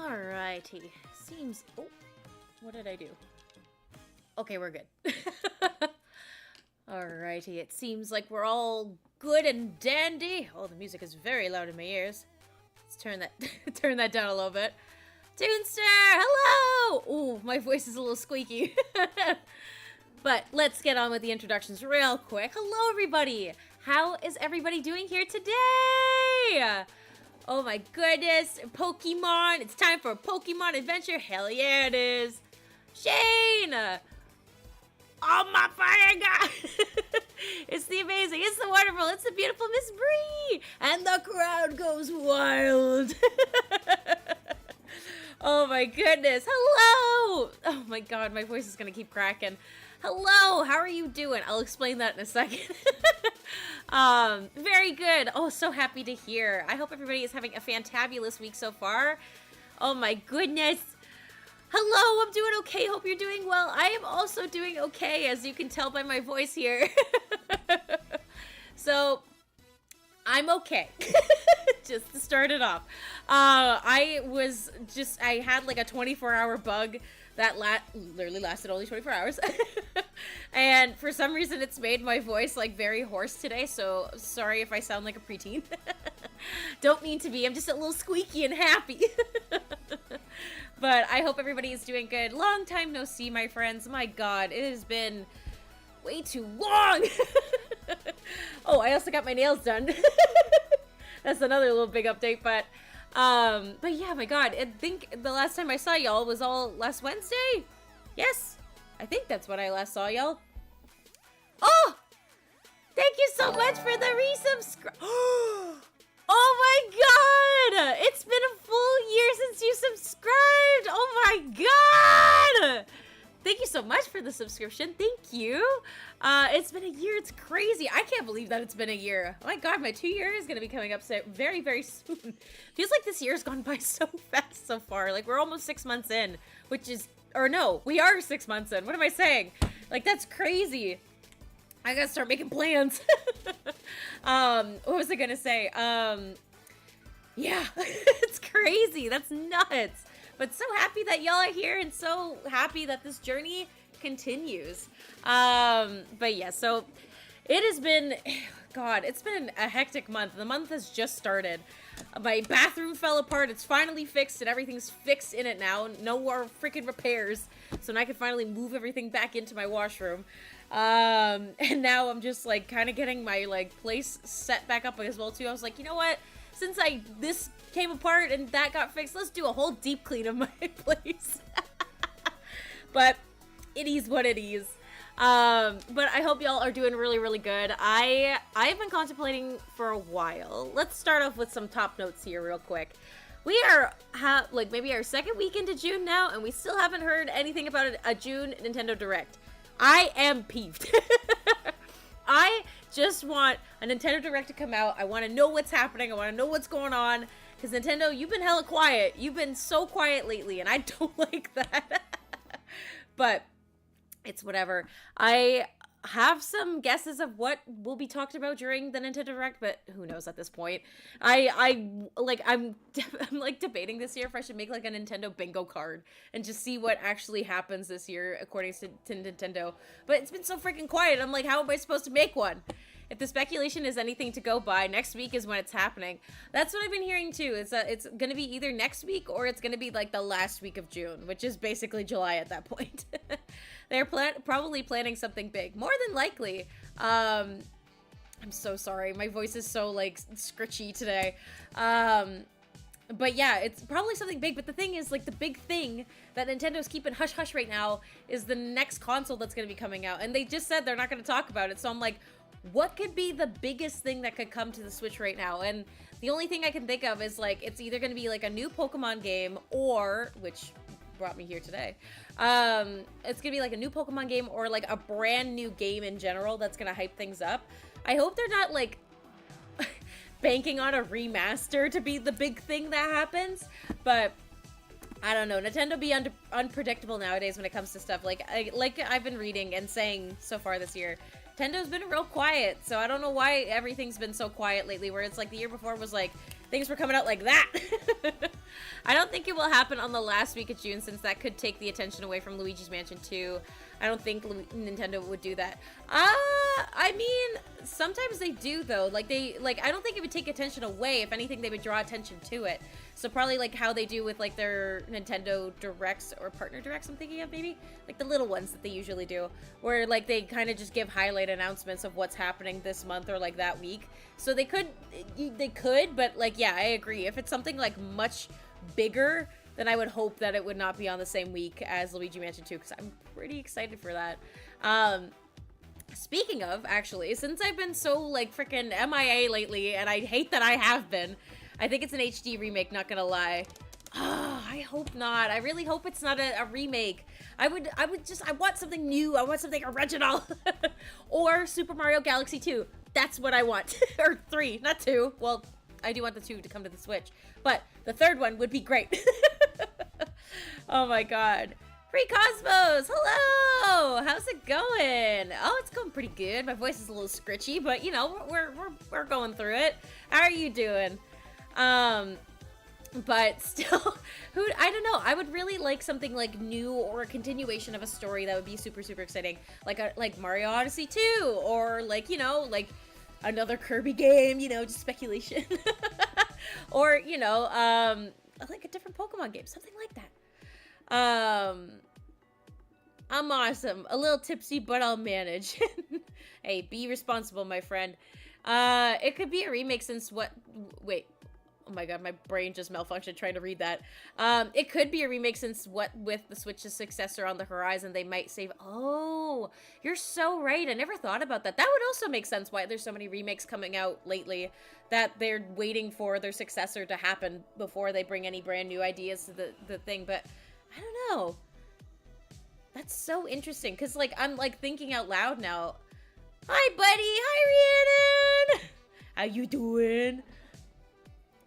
Alrighty. Seems... Oh, what did I do? Okay, we're good. Alrighty, it seems like we're all good and dandy. Oh, the music is very loud in my ears. Let's turn that turn that down a little bit. Toonster, hello! Ooh, my voice is a little squeaky. But let's get on with the introductions real quick. Hello, everybody! How is everybody doing here today? Oh my goodness, Pokemon! It's time for a Pokemon adventure. Hell yeah, it is. Shane! Oh my fire god! It's the amazing, it's the wonderful, it's the beautiful Miss Bree! And the crowd goes wild! Oh my goodness, hello! Oh my god, my voice is gonna keep cracking. Hello, how are you doing? I'll explain that in a second. Very good. Oh, so happy to hear. I hope everybody is having a fantabulous week so far. Oh my goodness. Hello, I'm doing okay. Hope you're doing well. I am also doing okay, as you can tell by my voice here. So, I'm okay. Just to start it off. I had like a 24-hour bug that literally lasted only 24 hours. And for some reason, it's made my voice like very hoarse today. So sorry if I sound like a preteen. Don't mean to be. I'm just a little squeaky and happy. But I hope everybody is doing good. Long time no see, my friends. My God, it has been way too long. Oh, I also got my nails done. That's another little big update, but yeah, my God, I think the last time I saw y'all was all last Wednesday. Yes, I think that's when I last saw y'all. Oh, thank you so much for the resubscribe. Oh my God, it's been a full year since you subscribed. Oh my God. Thank you so much for the subscription. Thank you. It's been a year. It's crazy. I can't believe that it's been a year. Oh my God, my 2 years is going to be coming up so very, very soon. Feels like this year's gone by so fast so far. Like, we're almost 6 months in, which is, or no, we are 6 months in. What am I saying? Like, that's crazy. I gotta start making plans. What was I gonna say? Yeah, it's crazy. That's nuts. But so happy that y'all are here and so happy that this journey continues. But yeah, so it has been, God, it's been a hectic month. The month has just started. My bathroom fell apart. It's finally fixed and everything's fixed in it now. No more freaking repairs. So now I can finally move everything back into my washroom. And now I'm just like kind of getting my like place set back up as well too. I was like, you know what? Since this came apart and that got fixed, let's do a whole deep clean of my place. But it is what it is. But I hope y'all are doing really, really good. I've been contemplating for a while. Let's start off with some top notes here real quick. We are like maybe our second week into June now, and we still haven't heard anything about a June Nintendo Direct. I am peeved. I just want a Nintendo Direct to come out. I want to know what's happening. I want to know what's going on. Because Nintendo, you've been hella quiet. You've been so quiet lately, and I don't like that. But it's whatever. I have some guesses of what will be talked about during the Nintendo Direct, but who knows at this point. I'm like debating this year if I should make like a Nintendo bingo card and just see what actually happens this year according to Nintendo. But it's been so freaking quiet. I'm like, how am I supposed to make one? If the speculation is anything to go by, next week is when it's happening. That's what I've been hearing too. It's going to be either next week or it's going to be like the last week of June, which is basically July at that point. They're probably planning something big, more than likely. I'm so sorry. My voice is so like scritchy today. But yeah, it's probably something big. But the thing is, like, the big thing that Nintendo's keeping hush-hush right now is the next console that's going to be coming out. And they just said they're not going to talk about it. So I'm like, what could be the biggest thing that could come to the Switch right now? And the only thing I can think of is, like, it's either going to be, like, a new Pokemon game or, which brought me here today, it's going to be, like, a new Pokemon game or, like, a brand new game in general that's going to hype things up. I hope they're not, like, banking on a remaster to be the big thing that happens, but I don't know. Nintendo be unpredictable nowadays when it comes to stuff. Like I've been reading and saying so far this year, Nintendo's been real quiet, so I don't know why everything's been so quiet lately, where it's like the year before was like, things were coming out like that. I don't think it will happen on the last week of June, since that could take the attention away from Luigi's Mansion 2. I don't think Nintendo would do that. I mean, sometimes they do, though. Like, I don't think it would take attention away. If anything, they would draw attention to it. So probably, like, how they do with, like, their Nintendo Directs or Partner Directs, I'm thinking of, maybe? Like, the little ones that they usually do. Where, like, they kind of just give highlight announcements of what's happening this month or, like, that week. So they could, but, like, yeah, I agree. If it's something, like, much bigger, then I would hope that it would not be on the same week as Luigi Mansion 2, because I'm pretty excited for that. Speaking of, actually, since I've been so, like, freaking MIA lately, and I hate that I have been, I think it's an HD remake, not gonna lie. I hope not. I really hope it's not a remake. I want something new. I want something original. Or Super Mario Galaxy 2. That's what I want. Or 3, not 2. Well, I do want the 2 to come to the Switch. But the third one would be great. Oh my god. Free Cosmos! Hello! How's it going? Oh, it's going pretty good. My voice is a little scritchy, but you know, we're going through it. How are you doing? But still, I don't know. I would really like something like new or a continuation of a story that would be super, super exciting. Like Mario Odyssey 2, or like, you know, like another Kirby game, you know, just speculation. Or, you know, like a different Pokemon game, something like that. I'm awesome. A little tipsy, but I'll manage. Hey, be responsible, my friend. It could be a remake since wait. Oh my god, my brain just malfunctioned trying to read that. It could be a remake since with the Switch's successor on the horizon, they might save... Oh, you're so right. I never thought about that. That would also make sense why there's so many remakes coming out lately, that they're waiting for their successor to happen before they bring any brand new ideas to the thing. But I don't know. That's so interesting, because, like, I'm, like, thinking out loud now. Hi, buddy! Hi, Rhiannon! How you doing?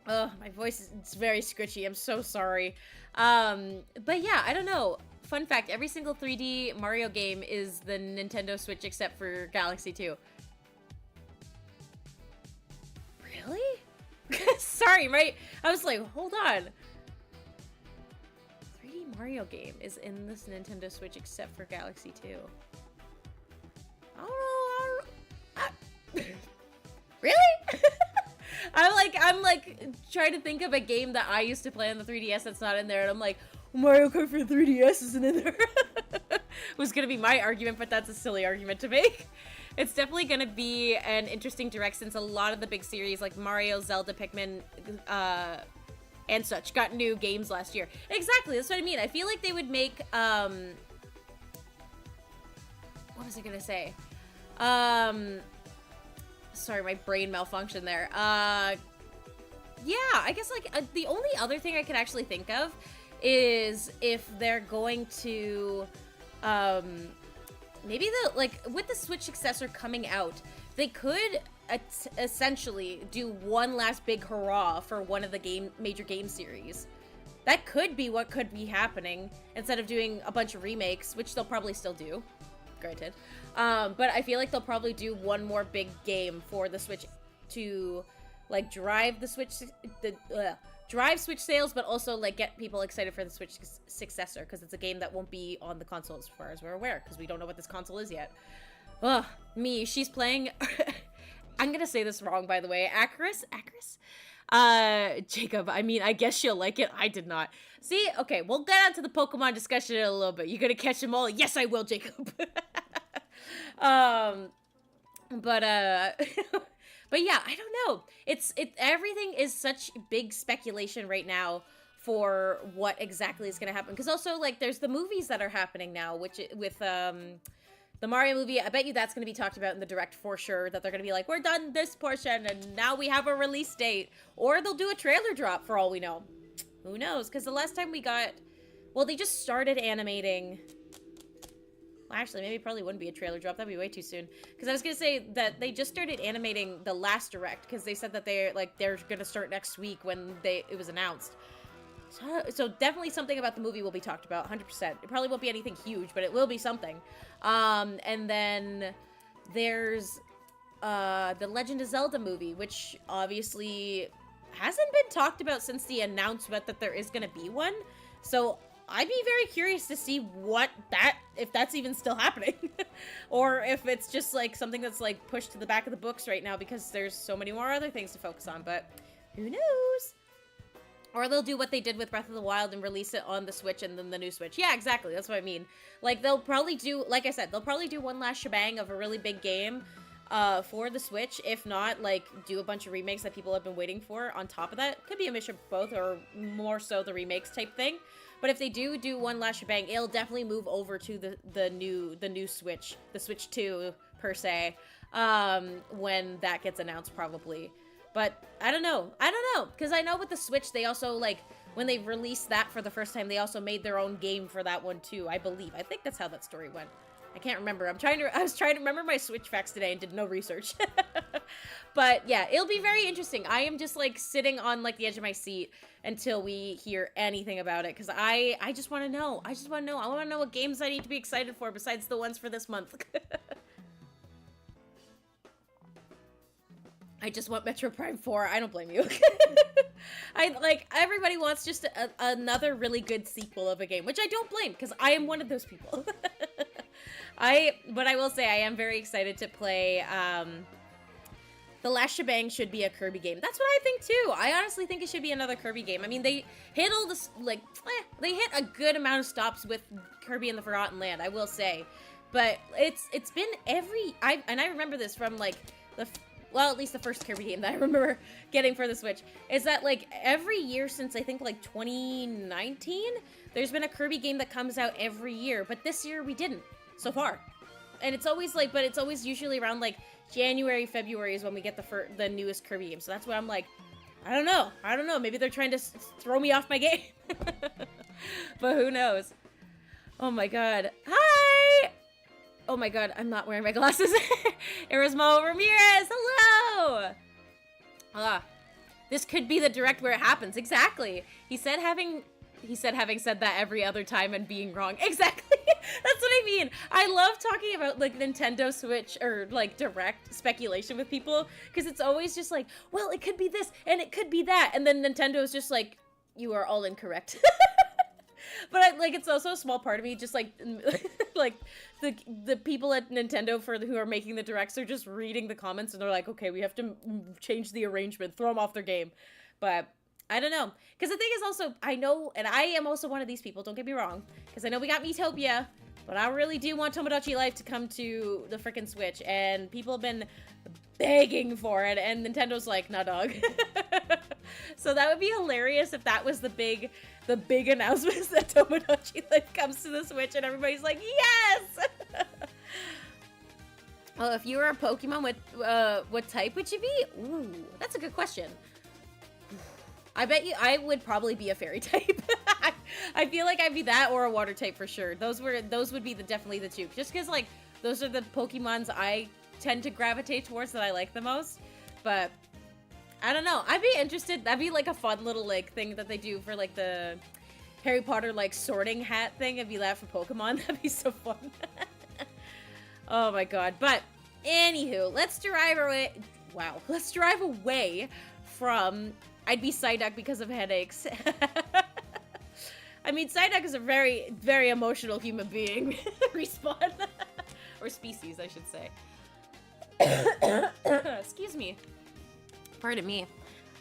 Ugh, my voice is very scritchy. I'm so sorry. But yeah, I don't know. Fun fact, every single 3D Mario game is the Nintendo Switch except for Galaxy 2. Really? Sorry, right? I was like, hold on. 3D Mario game is in this Nintendo Switch except for Galaxy 2. I don't know. Really? I'm like trying to think of a game that I used to play on the 3DS that's not in there, and I'm like, Mario Kart for 3DS isn't in there. Was gonna be my argument, but that's a silly argument to make. It's definitely gonna be an interesting direct, since a lot of the big series like Mario, Zelda, Pikmin, and such got new games last year. Exactly, that's what I mean. I feel like they would make what was I gonna say? Sorry, my brain malfunctioned there. Yeah, I guess, like, the only other thing I could actually think of is if they're going to, maybe with the Switch successor coming out, they could essentially do one last big hurrah for one of the major game series. That could be what could be happening, instead of doing a bunch of remakes, which they'll probably still do, granted. But I feel like they'll probably do one more big game for the Switch to, like, drive the Switch, drive Switch sales, but also, like, get people excited for the Switch successor, because it's a game that won't be on the console as far as we're aware, because we don't know what this console is yet. Ugh, she's playing... I'm gonna say this wrong, by the way. Acarus? Jacob, I mean, I guess she'll like it. I did not. See? Okay, we'll get on to the Pokemon discussion in a little bit. You gonna catch them all? Yes, I will, Jacob. But yeah, I don't know. Everything is such big speculation right now for what exactly is going to happen. Because also, like, there's the movies that are happening now, which with the Mario movie. I bet you that's going to be talked about in the direct for sure. That they're going to be like, we're done this portion, and now we have a release date. Or they'll do a trailer drop for all we know. Who knows? Because the last time we got, well, they just started animating. Well, actually, maybe it probably wouldn't be a trailer drop. That'd be way too soon. Because I was going to say that they just started animating the last direct. Because they said that they're going to start next week when it was announced. So definitely something about the movie will be talked about, 100%. It probably won't be anything huge, but it will be something. And then there's the Legend of Zelda movie, which obviously hasn't been talked about since the announcement that there is going to be one. So I'd be very curious to see if that's even still happening. Or if it's just like something that's like pushed to the back of the books right now because there's so many more other things to focus on, but who knows? Or they'll do what they did with Breath of the Wild and release it on the Switch and then the new Switch. Yeah, exactly. That's what I mean. Like, they'll probably do, like I said, they'll probably do one last shebang of a really big game for the Switch. If not, like, do a bunch of remakes that people have been waiting for on top of that. Could be a mixture of both, or more so the remakes type thing. But if they do one last shebang, it'll definitely move over to the new Switch, the Switch 2 per se, when that gets announced probably. But I don't know, because I know with the Switch, they also, like, when they released that for the first time, they also made their own game for that one too, I believe. I think that's how that story went. I can't remember. I was trying to remember my Switch facts today and did no research. But yeah, it'll be very interesting. I am just like sitting on like the edge of my seat until we hear anything about it, because I just want to know. I want to know what games I need to be excited for besides the ones for this month. I just want Metro Prime 4. I don't blame you. Everybody wants just another really good sequel of a game, which I don't blame, because I am one of those people. But I will say I am very excited to play, the last shebang should be a Kirby game. That's what I think too. I honestly think it should be another Kirby game. I mean, they hit all this, like, they hit a good amount of stops with Kirby and the Forgotten Land, I will say. But it's been and I remember this from, like, well, at least the first Kirby game that I remember getting for the Switch, is that, like, every year since, I think, like, 2019, there's been a Kirby game that comes out every year, but this year we didn't, so far. And it's always, like, but it's always usually around, like, January, February is when we get the newest Kirby game, so that's why I'm like, I don't know, maybe they're trying to throw me off my game. But who knows? Oh my god. Hi! Oh my god, I'm not wearing my glasses. Erasmo Ramirez, hello! This could be the direct where it happens. Exactly. He said having said that every other time and being wrong. Exactly. That's what I mean. I love talking about, like, Nintendo Switch or, like, direct speculation with people, because it's always just like, well, it could be this and it could be that, and then Nintendo's just like, you are all incorrect. But it's also a small part of me, just like, like the people at Nintendo who are making the directs are just reading the comments and they're like, okay, we have to change the arrangement, throw them off their game. But I don't know, because the thing is also, I know, and I am also one of these people, don't get me wrong, because I know we got Miitopia, but I really do want Tomodachi Life to come to the frickin' Switch, and people have been begging for it, and Nintendo's like, nah, dog. So that would be hilarious if that was the big announcement, that Tomodachi Life comes to the Switch, and everybody's like, yes! Well, if you were a Pokemon, what type would you be? Ooh, that's a good question. I bet you I would probably be a fairy type. I feel like I'd be that or a water type for sure. Those would be definitely the two. Just because, like, those are the Pokemons I tend to gravitate towards that I like the most. But I don't know. I'd be interested. That'd be like a fun little, like, thing that they do for, like, the Harry Potter, like, sorting hat thing. It'd be that for Pokemon. That'd be so fun. Oh my god. But anywho, let's drive away. Wow. Let's drive away from I'd be Psyduck because of headaches. I mean, Psyduck is a very, very emotional human being. Respawn. Or species, I should say. Excuse me. Pardon me.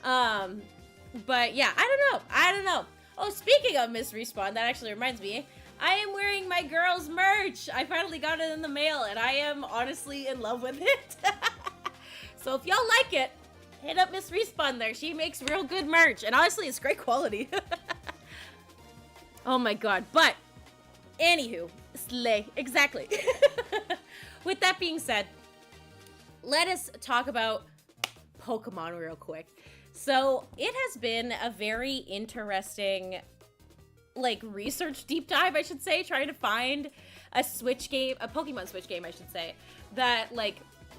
But yeah, I don't know. Oh, speaking of Miss Respawn, that actually reminds me. I am wearing my girls' merch. I finally got it in the mail, and I am honestly in love with it. So if y'all like it, hit up Miss Respawn there. She makes real good merch, and honestly, it's great quality. Oh my god. But, anywho, slay. Exactly. With that being said, let us talk about Pokemon real quick. So, it has been a very interesting, like, research deep dive, I should say, trying to find a Switch game, a Pokemon Switch game, I should say, that, like,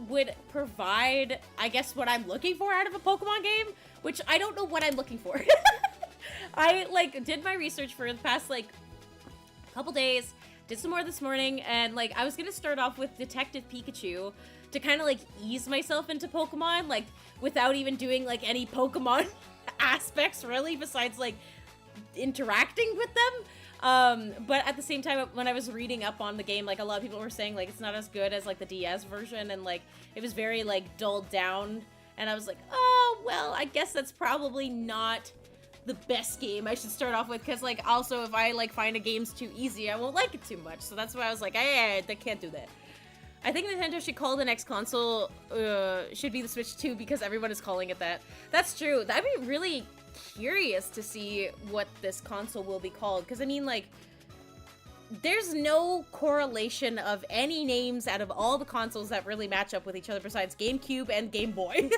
would provide, I guess, what I'm looking for out of a Pokemon game, which I don't know what I'm looking for. I, like, did my research for the past, like, couple days, did some more this morning, and like I was gonna start off with Detective Pikachu to kind of like ease myself into Pokemon, like without even doing like any Pokemon aspects really, besides like interacting with them. But at the same time, when I was reading up on the game, like a lot of people were saying like it's not as good as like the DS version, and like it was very like dulled down, and I was like, oh well, I guess that's probably not the best game I should start off with, because like also if I like find a game's too easy, I won't like it too much. So that's why I was like, I can't do that. I think Nintendo should call the next console should be the Switch 2, because everyone is calling it that. That's true. I'd be really curious to see what this console will be called, because I mean, like, there's no correlation of any names out of all the consoles that really match up with each other besides GameCube and Game Boy.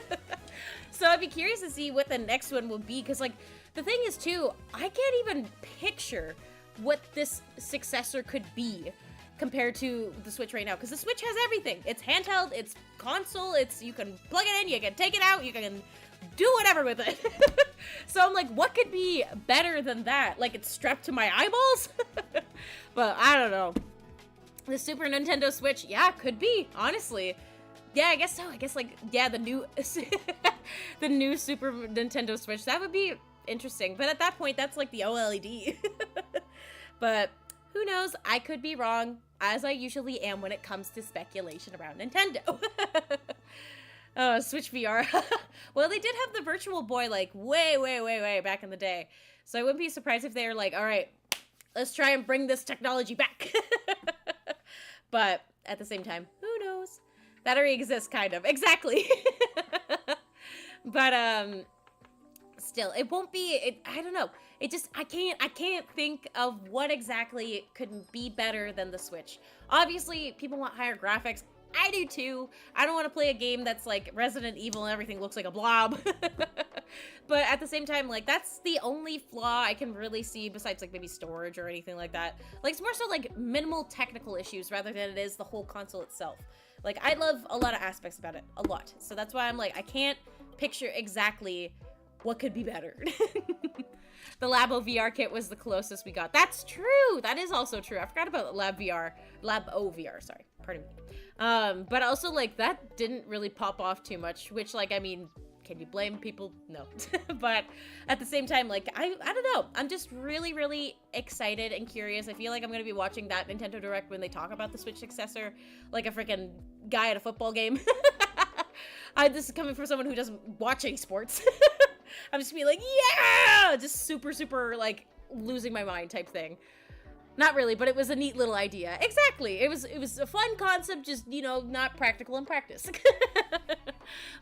So I'd be curious to see what the next one will be, because like the thing is too, I can't even picture what this successor could be compared to the Switch right now, because the Switch has everything. It's handheld, it's console, it's, you can plug it in, you can take it out, you can do whatever with it. So I'm like, what could be better than that? Like, it's strapped to my eyeballs? But I don't know. The Super Nintendo Switch, yeah, could be, honestly. Yeah, I guess so. I guess, like, yeah, the new the new Super Nintendo Switch, that would be interesting. But at that point, that's like the OLED. But who knows? I could be wrong, as I usually am when it comes to speculation around Nintendo. Switch VR. Well, they did have the Virtual Boy, like, way back in the day. So I wouldn't be surprised if they're like, all right, let's try and bring this technology back. But at the same time, who knows? That already exists, kind of. Exactly. But, still, it won't be, I don't know. It just, I can't think of what exactly could be better than the Switch. Obviously, people want higher graphics. I do too. I don't want to play a game that's like Resident Evil and everything looks like a blob. But at the same time, like, that's the only flaw I can really see, besides like maybe storage or anything like that. Like, it's more so like minimal technical issues rather than it is the whole console itself. Like, I love a lot of aspects about it, a lot. So that's why I'm like, I can't picture exactly what could be better. The Labo VR kit was the closest we got. That's true. That is also true. I forgot about Labo VR, sorry. Pardon me. But also, like, that didn't really pop off too much, which, like, I mean, can you blame people? No. But at the same time, like, I don't know. I'm just really excited and curious. I feel like I'm going to be watching that Nintendo Direct when they talk about the Switch successor, like a freaking guy at a football game. This is coming from someone who doesn't watch any sports. I'm just gonna be like, yeah! Just super, like, losing my mind type thing. Not really, but it was a neat little idea. Exactly. It was a fun concept, just, you know, not practical in practice.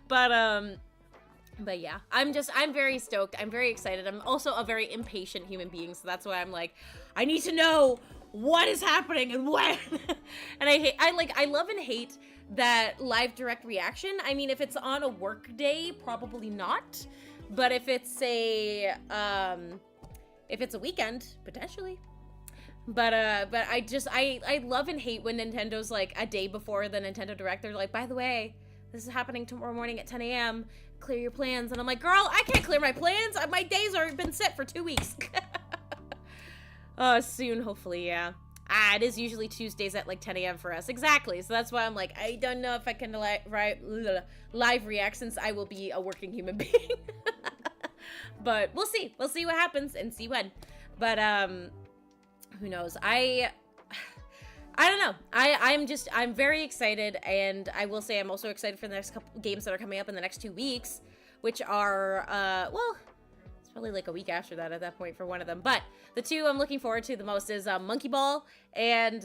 But yeah, I'm very stoked. I'm very excited. I'm also a very impatient human being, so that's why I'm like, I need to know what is happening and when. And I love and hate that live direct reaction. I mean, if it's on a work day, probably not. But if it's a weekend, potentially. But I love and hate when Nintendo's like a day before the Nintendo Direct, they're like, by the way, this is happening tomorrow morning at 10 a.m. Clear your plans. And I'm like, girl, I can't clear my plans. My days already been set for 2 weeks. Soon, hopefully, yeah. It is usually Tuesdays at like 10 a.m. for us. Exactly. So that's why I'm like, I don't know if I can live react, since I will be a working human being. But we'll see. We'll see what happens and see when. But, who knows? I don't know. I'm very excited, and I will say I'm also excited for the next couple games that are coming up in the next 2 weeks, which are, well, it's probably like a week after that at that point for one of them. But the two I'm looking forward to the most is Monkey Ball and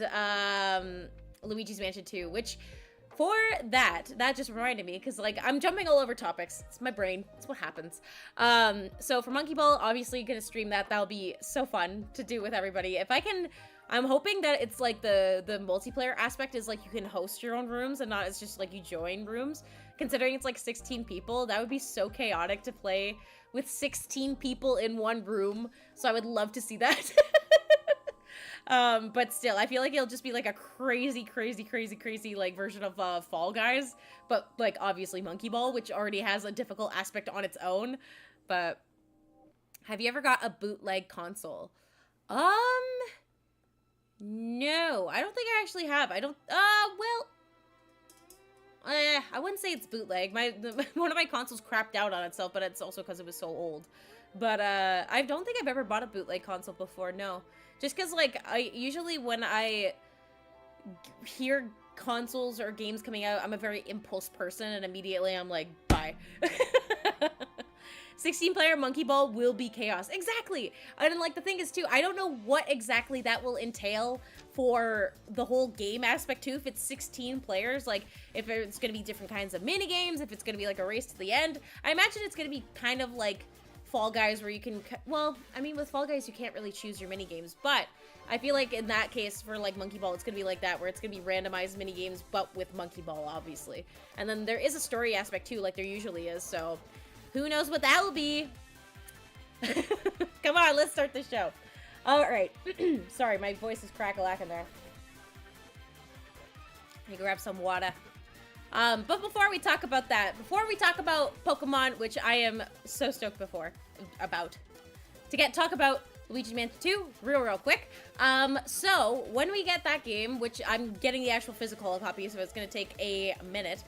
Luigi's Mansion 2, which for that just reminded me, because like I'm jumping all over topics. It's my brain. It's what happens. So for Monkey Ball, obviously gonna stream that. That'll be so fun to do with everybody. If I can, I'm hoping that it's like the multiplayer aspect is like you can host your own rooms and not it's just like you join rooms. Considering it's like 16 people, that would be so chaotic to play with 16 people in one room. So I would love to see that. But still, I feel like it'll just be like a crazy like version of Fall Guys, but like obviously Monkey Ball, which already has a difficult aspect on its own. But have you ever got a bootleg console? No, I don't think I actually have. I don't, well, I wouldn't say it's bootleg. One of my consoles crapped out on itself, but it's also because it was so old. But, I don't think I've ever bought a bootleg console before, no. Just because, like, usually when I hear consoles or games coming out, I'm a very impulse person, and immediately I'm like, bye. 16-player Monkey Ball will be chaos. Exactly! And, like, the thing is, too, I don't know what exactly that will entail for the whole game aspect, too, if it's 16 players. Like, if it's gonna be different kinds of mini-games, if it's gonna be, like, a race to the end. I imagine it's gonna be kind of like Fall Guys, where you can, well, I mean, with Fall Guys, you can't really choose your mini-games, but I feel like in that case, for, like, Monkey Ball, it's gonna be like that, where it's gonna be randomized mini-games, but with Monkey Ball, obviously. And then there is a story aspect, too, like there usually is, so who knows what that will be? Come on, let's start the show. Alright. Sorry, my voice is crack-a-lacking there. Let me grab some water. But before we talk about that, before we talk about Pokemon, which I am so stoked about, talk about Luigi Mansion 2 real quick. So when we get that game, which I'm getting the actual physical copy, so it's going to take a minute,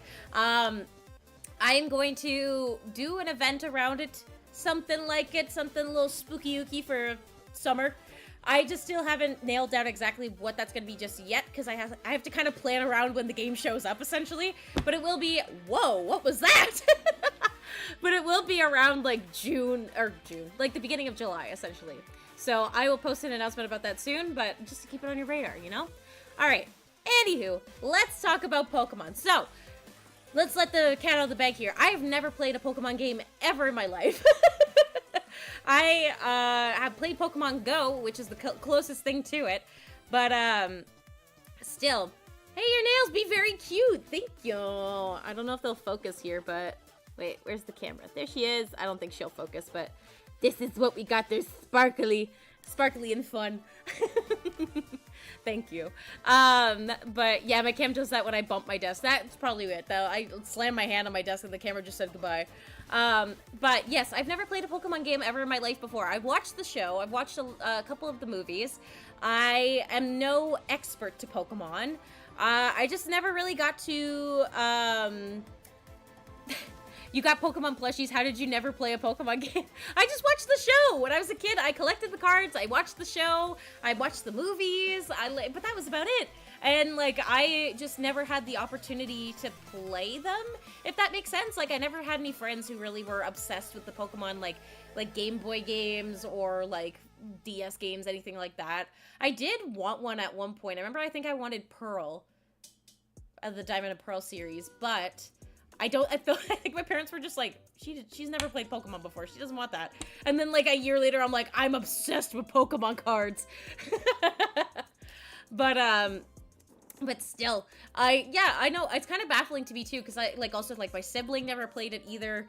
I am going to do an event around it, something like it, something a little spooky-ooky for summer. I just still haven't nailed down exactly what that's going to be just yet, because I have to kind of plan around when the game shows up, essentially. But it will be, whoa, what was that? But it will be around, like, June, like the beginning of July, essentially. So I will post an announcement about that soon, but just to keep it on your radar, you know? Alright, anywho, let's talk about Pokemon. So, let's let the cat out of the bag here. I have never played a Pokemon game ever in my life. I have played Pokemon Go, which is the closest thing to it, but still. Hey, your nails be very cute. Thank you. I don't know if they'll focus here, but wait, where's the camera? There she is. I don't think she'll focus, but this is what we got. They're sparkly and fun. Thank you. But yeah, my cam does that when I bump my desk. That's probably it, though. I slammed my hand on my desk and the camera just said goodbye. But yes, I've never played a Pokemon game ever in my life before. I've watched the show. I've watched a couple of the movies. I am no expert to Pokemon. I just never really got to, You got Pokemon plushies. How did you never play a Pokemon game? I just watched the show. When I was a kid, I collected the cards. I watched the show. I watched the movies. But that was about it. And, like, I just never had the opportunity to play them, if that makes sense. Like, I never had any friends who really were obsessed with the Pokemon, like Game Boy games or, like, DS games, anything like that. I did want one at one point. I think I wanted Pearl, the Diamond and Pearl series, but I think my parents were just like, she's never played Pokemon before. She doesn't want that. And then, like, a year later, I'm like, I'm obsessed with Pokemon cards. But still, I know, it's kind of baffling to me, too, because my sibling never played it either.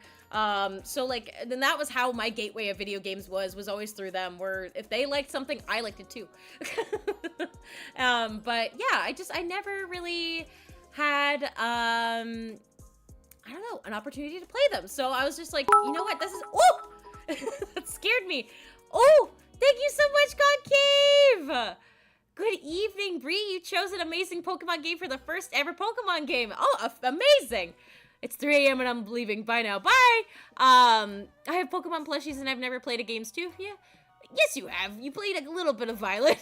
So, like, then that was how my gateway of video games was always through them, where if they liked something, I liked it, too. But, yeah, I never really had, I don't know, an opportunity to play them. So I was just like, you know what, this is, oh! That scared me. Oh, thank you so much, God Cave! Good evening, Bree. You chose an amazing Pokemon game for the first ever Pokemon game. Oh, amazing. It's 3 a.m. and I'm leaving. Bye now. Bye. I have Pokemon plushies and I've never played a games too. Yeah. Yes, you have. You played a little bit of Violet.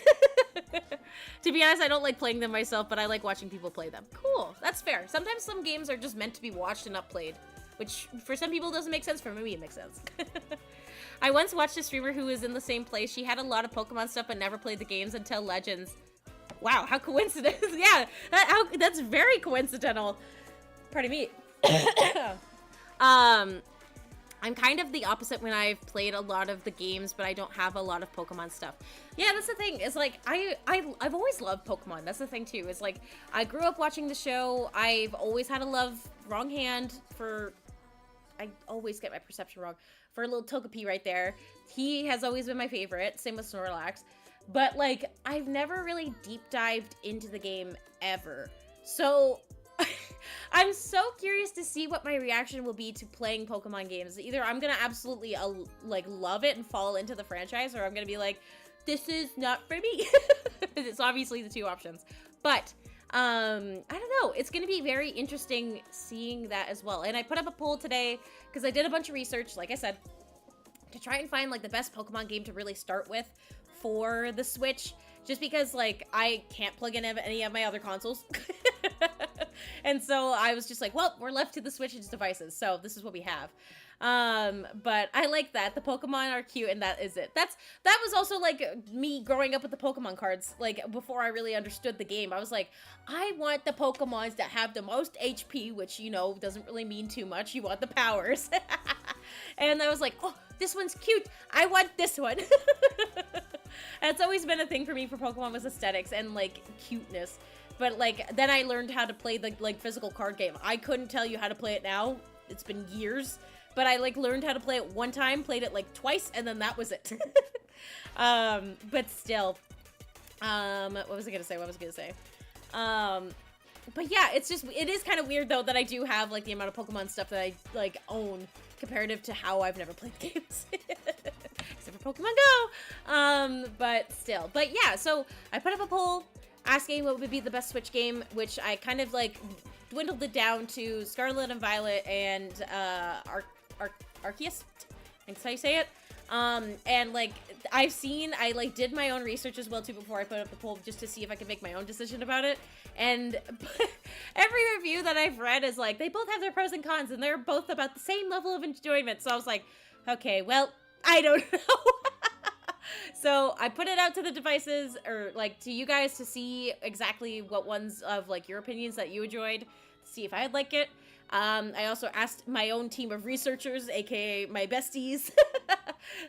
To be honest, I don't like playing them myself, but I like watching people play them. Cool. That's fair. Sometimes some games are just meant to be watched and not played, which for some people doesn't make sense. For me, it makes sense. I once watched a streamer who was in the same place. She had a lot of Pokemon stuff but never played the games until Legends. Wow, how coincidental. Yeah, that's very coincidental. Pardon me. I'm kind of the opposite when I've played a lot of the games, but I don't have a lot of Pokemon stuff. Yeah, that's the thing. It's like, I've always loved Pokemon. That's the thing, too. It's like, I grew up watching the show. I've always had a love, wrong hand, for... I always get my perception wrong. For a little Togepi right there. He has always been my favorite. Same with Snorlax. But, like, I've never really deep dived into the game ever. So... I'm so curious to see what my reaction will be to playing Pokemon games. Either I'm gonna absolutely, love it and fall into the franchise, or I'm gonna be like, this is not for me. It's obviously the two options. But, I don't know. It's going to be very interesting seeing that as well. And I put up a poll today because I did a bunch of research, like I said, to try and find, like, the best Pokemon game to really start with for the Switch. Just because, like, I can't plug in any of my other consoles. And so I was just like, well, we're left to the Switch's devices. So this is what we have. But I like that. The Pokemon are cute, and that is it. That was also, like, me growing up with the Pokemon cards. Like, before I really understood the game, I was like, I want the Pokemons that have the most HP, which, you know, doesn't really mean too much. You want the powers. And I was like, oh, this one's cute. I want this one. And it's always been a thing for me for Pokemon was aesthetics and, like, cuteness. But, like, then I learned how to play the, like, physical card game. I couldn't tell you how to play it now. It's been years. But I, like, learned how to play it one time, played it, like, twice, and then that was it. But still. What was I gonna say? But yeah, it's just, it is kind of weird, though, that I do have, like, the amount of Pokemon stuff that I, like, own comparative to how I've never played the games. Except for Pokemon Go. But still. But yeah, so I put up a poll asking what would be the best Switch game, which I kind of, like, dwindled it down to Scarlet and Violet and, Arceus? I think that's how you say it. And, like, I, like, did my own research as well, too, before I put up the poll, just to see if I could make my own decision about it. And every review that I've read is, like, they both have their pros and cons, and they're both about the same level of enjoyment. So I was like, okay, well, I don't know. So I put it out to the devices, or, like, to you guys to see exactly what ones of, like, your opinions that you enjoyed, to see if I'd like it. I also asked my own team of researchers, aka my besties,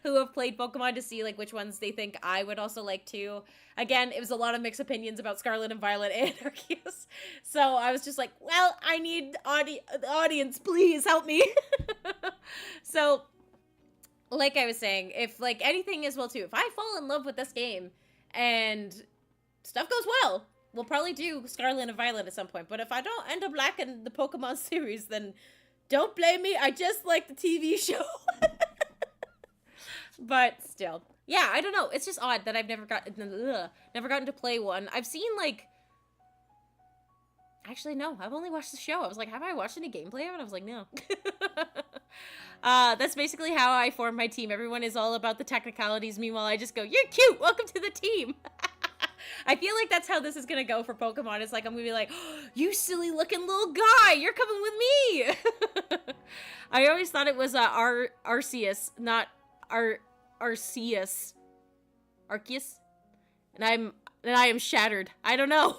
who have played Pokemon, to see, like, which ones they think I would also like to. Again, it was a lot of mixed opinions about Scarlet and Violet and Arceus. So I was just like, well, I need the audience, please help me. So, like I was saying, if, like, anything as well, too, if I fall in love with this game and stuff goes well, we'll probably do Scarlet and Violet at some point. But if I don't end up liking the Pokemon series, then don't blame me. I just like the TV show. But still. Yeah, I don't know. It's just odd that I've never gotten to play one. I've seen, like... Actually, no. I've only watched the show. I was like, have I watched any gameplay of it? I was like, no. That's basically how I form my team. Everyone is all about the technicalities. Meanwhile, I just go, you're cute. Welcome to the team. I feel like that's how this is gonna go for Pokemon. It's like, I'm gonna be like, oh, you silly looking little guy, you're coming with me. I always thought it was Arceus, not Arceus. Arceus? And I am shattered. I don't know.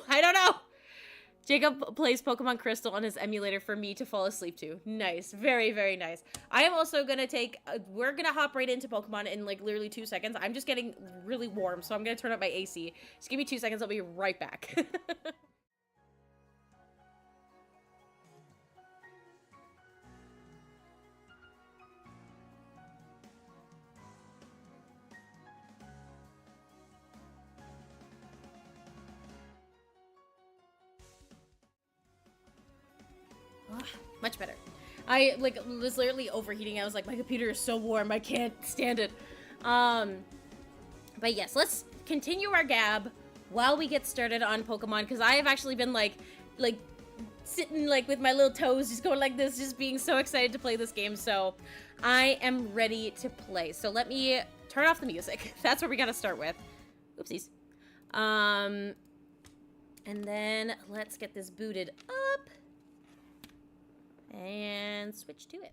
Jacob plays Pokemon Crystal on his emulator for me to fall asleep to. Nice. Very, very nice. I am also gonna we're gonna hop right into Pokemon in, like, literally 2 seconds. I'm just getting really warm, so I'm gonna turn up my AC. Just give me 2 seconds, I'll be right back. Much better. I, like, was literally overheating. I was like, my computer is so warm, I can't stand it. But yes, let's continue our gab while we get started on Pokemon, because I have actually been, like, sitting, like, with my little toes, just going like this, just being so excited to play this game, so I am ready to play. So let me turn off the music. That's what we gotta start with. Oopsies. And then let's get this booted up. And switch to it.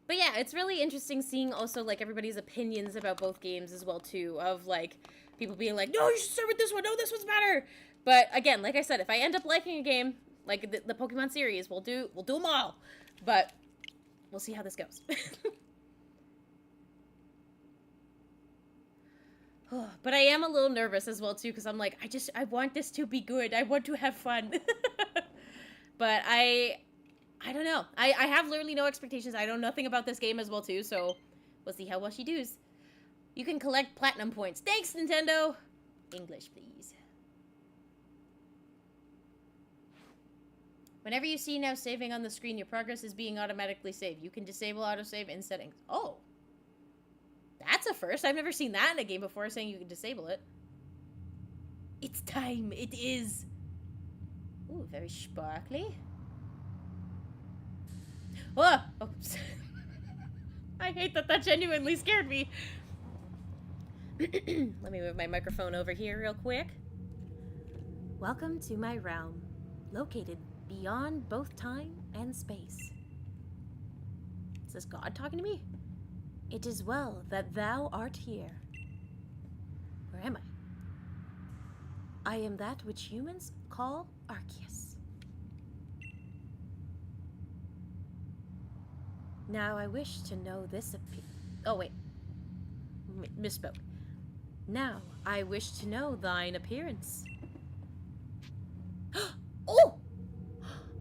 But yeah, it's really interesting seeing also, like, everybody's opinions about both games as well, too. Of, like, people being like, no, you should start with this one. No, this one's better. But, again, like I said, if I end up liking a game, like the Pokemon series, we'll do them all. But we'll see how this goes. But I am a little nervous as well, too, because I'm like, I want this to be good. I want to have fun. But I don't know. I have literally no expectations. I know nothing about this game as well, too, so we'll see how well she does. You can collect platinum points. Thanks, Nintendo! English, please. Whenever you see now saving on the screen, your progress is being automatically saved. You can disable autosave in settings. Oh. That's a first. I've never seen that in a game before, saying you can disable it. It's time. It is. Ooh, very sparkly. Oh! Oops. I hate that that genuinely scared me. Let me move my microphone over here real quick. Welcome to my realm, located beyond both time and space. Is this God talking to me? It is well that thou art here. Where am I? I am that which humans call Arceus. Now I wish to know this oh wait, misspoke. Now I wish to know thine appearance. Oh!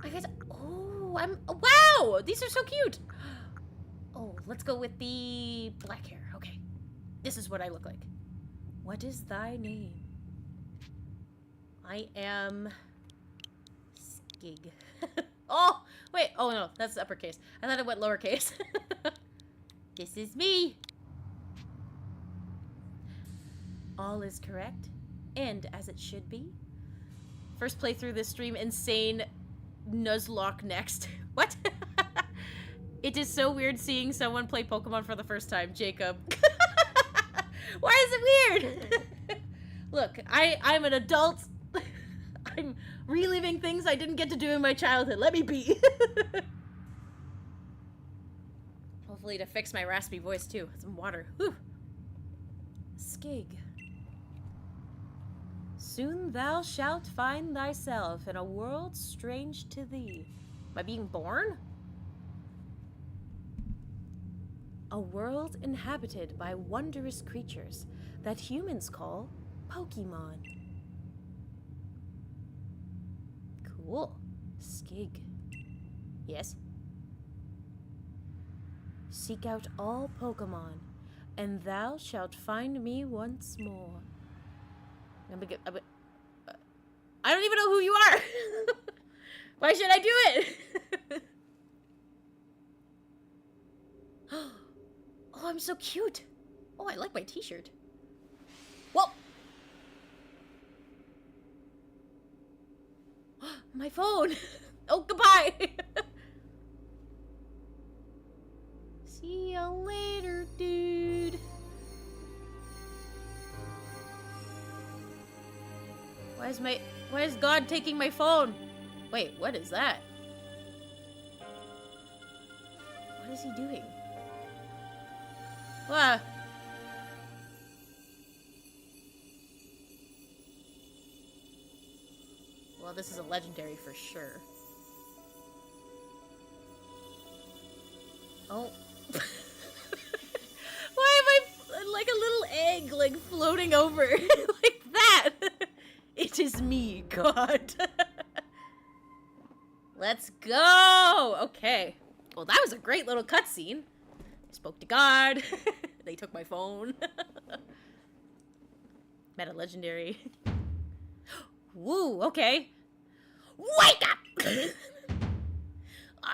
I guess. Oh, wow! These are so cute! Oh, let's go with the black hair. Okay. This is what I look like. What is thy name? I am... Skig. Oh! Wait. Oh, no. That's uppercase. I thought it went lowercase. This is me. All is correct. And as it should be. First playthrough this stream, insane Nuzlocke next. What? It is so weird seeing someone play Pokemon for the first time, Jacob. Why is it weird? Look, I'm an adult. I'm reliving things I didn't get to do in my childhood. Let me be. Hopefully to fix my raspy voice too. Some water. Whew. Skig. Soon thou shalt find thyself in a world strange to thee. Am I being born? A world inhabited by wondrous creatures that humans call Pokemon. Cool. Skig. Yes? Seek out all Pokemon, and thou shalt find me once more. I don't even know who you are! Why should I do it? Oh, I'm so cute. Oh, I like my t-shirt. Whoa! My phone! Oh, goodbye! See ya later, dude. Why is God taking my phone? Wait, what is that? What is he doing? Ah. Well, this is a legendary for sure. Oh. Why am I like a little egg, like, floating over? Like that? It is me, God. Let's go! Okay. Well, that was a great little cutscene. I spoke to God. They took my phone. Met a legendary. Woo, okay. Wake up!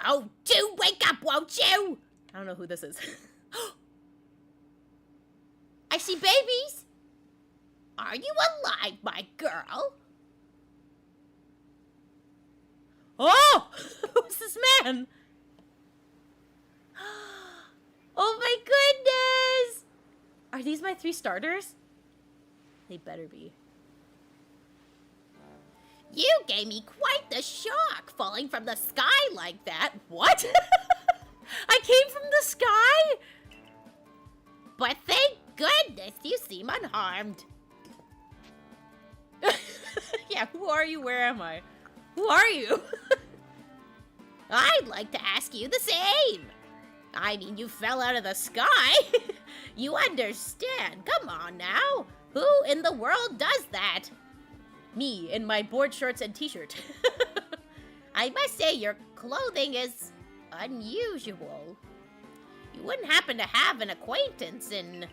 Oh, do wake up, won't you? I don't know who this is. I see babies. Are you alive, my girl? Oh! Who's this man? Oh my goodness! Are these my 3 starters? They better be. You gave me quite the shock, falling from the sky like that. What? I came from the sky? But thank goodness you seem unharmed. Yeah, who are you? Where am I? Who are you? I'd like to ask you the same. I mean, you fell out of the sky. You understand. Come on now. Who in the world does that? Me, in my board shorts and t-shirt. I must say your clothing is unusual. You wouldn't happen to have an acquaintance in...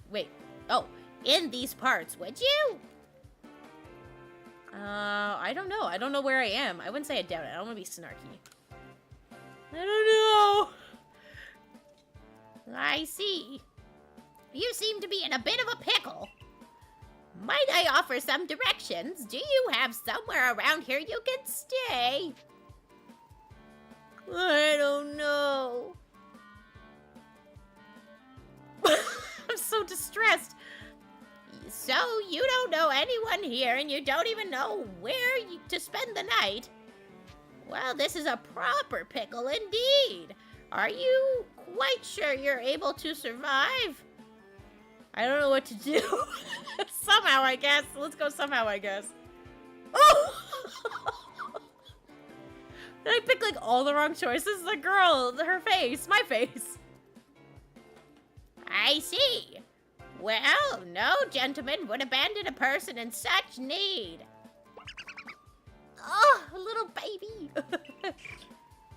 wait. Oh, in these parts, would you? I don't know. I don't know where I am. I wouldn't say I doubt it. I don't want to be snarky. I don't know. I see. You seem to be in a bit of a pickle. Might I offer some directions? Do you have somewhere around here you can stay? I don't know. I'm so distressed. So you don't know anyone here and you don't even know where to spend the night? Well, this is a proper pickle indeed. Are you quite sure you're able to survive? I don't know what to do. Somehow, I guess. Let's go somehow, I guess. Oh! Did I pick, like, all the wrong choices? The girl, her face, my face. I see. Well, no gentleman would abandon a person in such need. Oh, a little baby.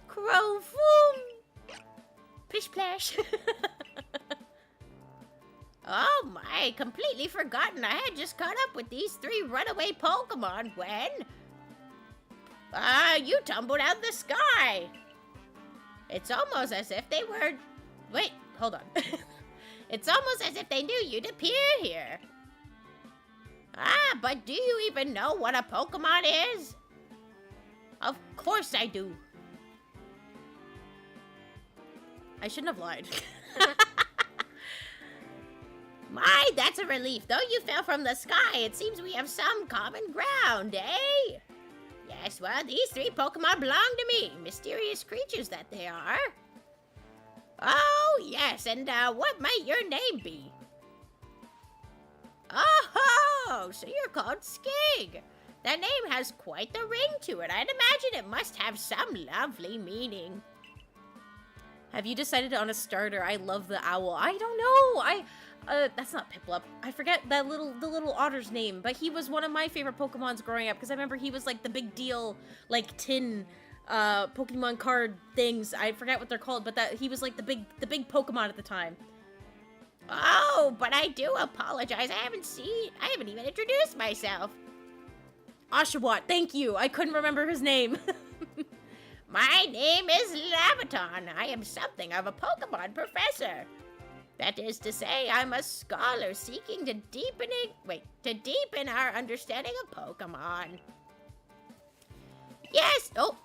Crow foom. Pish plash. Oh my, completely forgotten. I had just caught up with these 3 runaway Pokemon when... you tumbled out of the sky. It's almost as if they were... Wait, hold on. It's almost as if they knew you'd appear here. But do you even know what a Pokemon is? Of course I do. I shouldn't have lied. My, that's a relief. Though you fell from the sky, it seems we have some common ground, eh? Yes, well, these 3 Pokemon belong to me. Mysterious creatures that they are. Oh, yes, and what might your name be? Oh, so you're called Skig. That name has quite the ring to it. I'd imagine it must have some lovely meaning. Have you decided on a starter? I love the owl. I don't know. That's not Piplup. I forget the little otter's name, but he was one of my favorite Pokemons growing up because I remember he was like the big deal, like tin Pokemon card things. I forget what they're called, but that he was like the big Pokemon at the time. Oh, but I do apologize. I haven't even introduced myself. Oshawott, thank you. I couldn't remember his name. My name is Labaton. I am something of a Pokemon professor. That is to say, I'm a scholar seeking to deepen our understanding of Pokemon. Yes! Oh!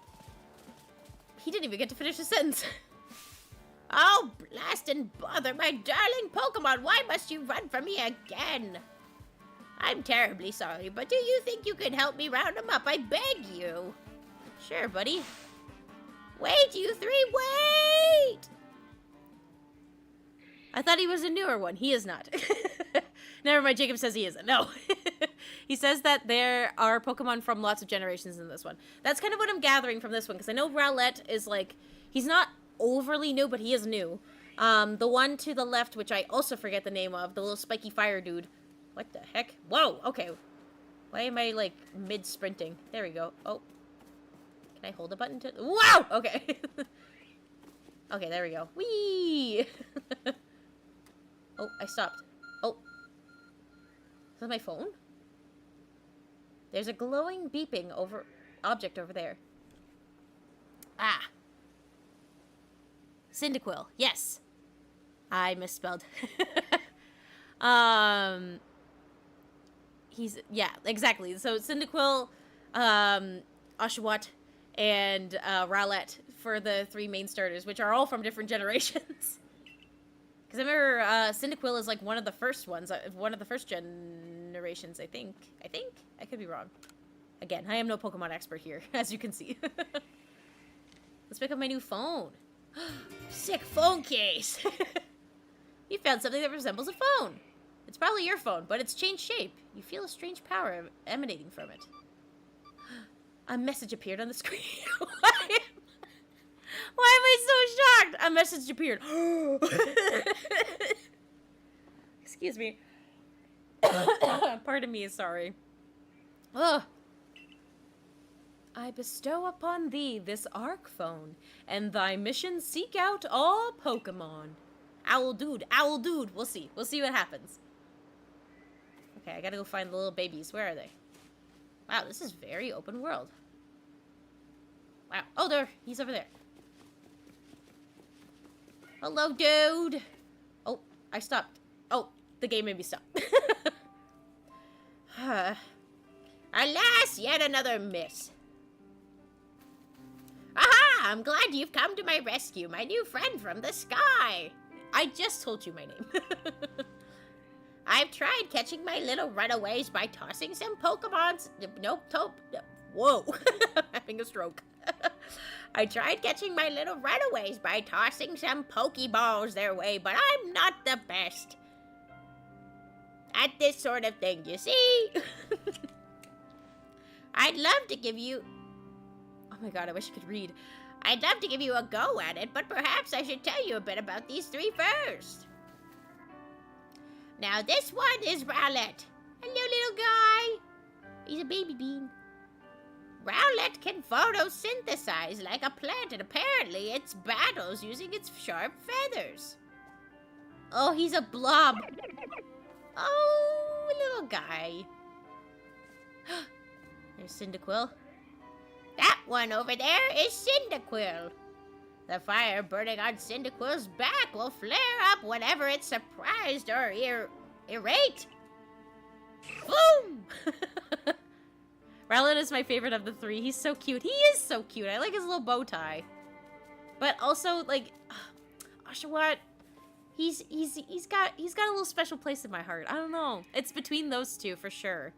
He didn't even get to finish the sentence. Oh, blast and bother, my darling Pokemon! Why must you run from me again? I'm terribly sorry, but do you think you could help me round them up? I beg you. Sure, buddy. Wait, you 3, wait! I thought he was a newer one. He is not. Never mind, Jacob says he isn't. No. He says that there are Pokemon from lots of generations in this one. That's kind of what I'm gathering from this one, because I know Rowlet is like, he's not overly new, but he is new. The one to the left, which I also forget the name of, the little spiky fire dude. What the heck? Whoa, okay. Why am I, like, mid-sprinting? There we go. Oh. Can I hold a button to... Wow! Okay. Okay, there we go. Whee! Oh, I stopped. Oh. Is that my phone? There's a glowing beeping object over there. Ah. Cyndaquil. Yes. I misspelled. Yeah, exactly. So Cyndaquil, Oshawott, and Rowlet for the 3 main starters, which are all from different generations. Because I remember Cyndaquil is like one of the first ones, one of the first generations, I think. I could be wrong. Again, I am no Pokemon expert here, as you can see. Let's pick up my new phone. Sick phone case. You found something that resembles a phone. It's probably your phone, but it's changed shape. You feel a strange power emanating from it. A message appeared on the screen. Why am I so shocked? A message appeared. Excuse me. Pardon me, sorry. Ugh. I bestow upon thee this Arc phone, and thy mission seek out all Pokemon. Owl dude. We'll see what happens. Okay, I gotta go find the little babies. Where are they? Wow, this is very open world. Wow. Oh, he's over there. Hello, dude. Oh, I stopped. Oh, the game made me stop. Alas, yet another miss. Aha! I'm glad you've come to my rescue, my new friend from the sky. I just told you my name. I've tried catching my little runaways by tossing some Pokemons. Whoa. I'm having a stroke. I tried catching my little runaways by tossing some Pokeballs their way, but I'm not the best at this sort of thing, you see? I'd love to give you... Oh my god, I wish I could read. I'd love to give you a go at it, but perhaps I should tell you a bit about these three first. Now, this one is Rowlet. Hello, little guy. He's a baby bean. Rowlet can photosynthesize like a plant, and apparently it battles using its sharp feathers. Oh, he's a blob. Oh, little guy. There's Cyndaquil. That one over there is Cyndaquil. The fire burning on Cyndaquil's back will flare up whenever it's surprised or irate. Boom! Rowlet is my favorite of the three. He's so cute. He is so cute. I like his little bow tie. But also, like, Oshawott, he's got a little special place in my heart. I don't know. It's between those two for sure.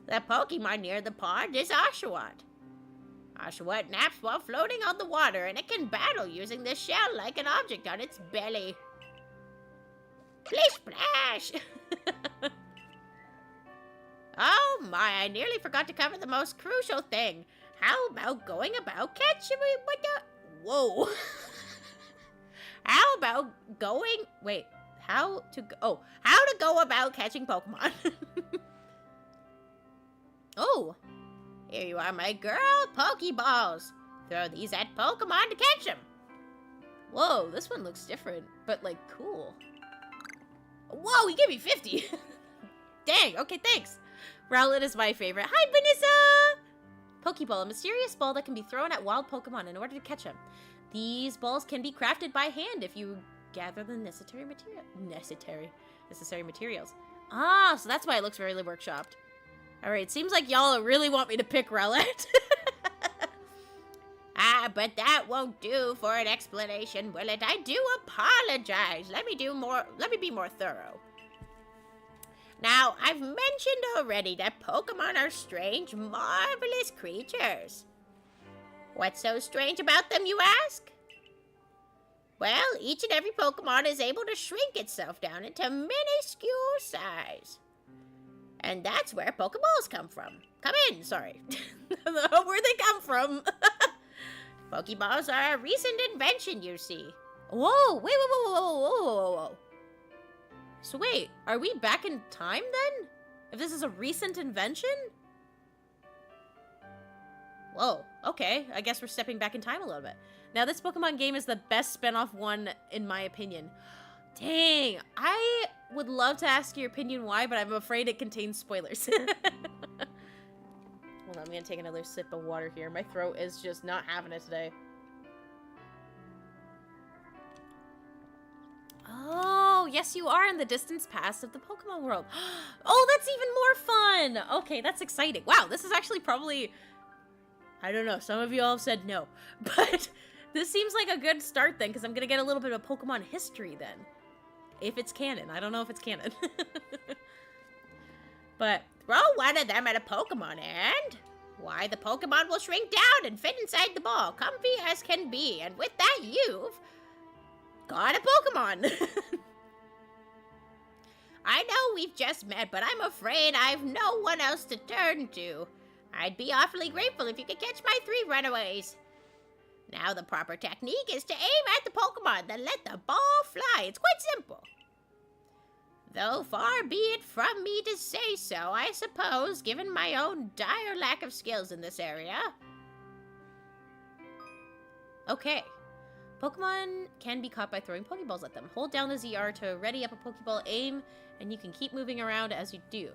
The Pokemon near the pond is Oshawott. Oshawott naps while floating on the water, and it can battle using the shell like an object on its belly. Splish splash! Oh my, I nearly forgot to cover the most crucial thing. How about going about catching me with the... Whoa. How to go about catching Pokemon. Oh. Here you are, my girl. Pokeballs. Throw these at Pokemon to catch them. Whoa, this one looks different, but, like, cool. Whoa, he gave me 50. Dang, okay, thanks. Rowlet is my favorite. Hi, Vanessa! Pokeball, a mysterious ball that can be thrown at wild Pokemon in order to catch them. These balls can be crafted by hand if you gather the necessary materials. Ah, so that's why it looks very workshopped. Alright, seems like y'all really want me to pick Rowlet. But that won't do for an explanation, will it? I do apologize. Let me be more thorough. Now, I've mentioned already that Pokemon are strange, marvelous creatures. What's so strange about them, you ask? Well, each and every Pokemon is able to shrink itself down into minuscule size. And that's where Pokeballs come from. Come in, sorry. Where'd they come from? Pokeballs are a recent invention, you see. Whoa, whoa. So wait, are we back in time then? If this is a recent invention? Whoa, okay. I guess we're stepping back in time a little bit. Now, this Pokemon game is the best spin-off one, in my opinion. Dang, I would love to ask your opinion why, but I'm afraid it contains spoilers. Hold on, I'm gonna take another sip of water here. My throat is just not having it today. Oh, yes, you are in the distance past of the Pokemon world. Oh, that's even more fun. Okay, that's exciting. Wow, this is actually probably... I don't know, some of you all have said no. But this seems like a good start then, because I'm going to get a little bit of Pokemon history then. If it's canon. I don't know if it's canon. But throw one of them at a Pokemon and... why, the Pokemon will shrink down and fit inside the ball, comfy as can be. And with that, you've... got a Pokemon. I know we've just met, but I'm afraid I've no one else to turn to. I'd be awfully grateful if you could catch my 3 runaways. Now the proper technique is to aim at the Pokemon, then let the ball fly. It's quite simple. Though far be it from me to say so, I suppose, given my own dire lack of skills in this area. Okay. Pokemon can be caught by throwing Pokeballs at them. Hold down the ZR to ready up a Pokeball, aim, and you can keep moving around as you do.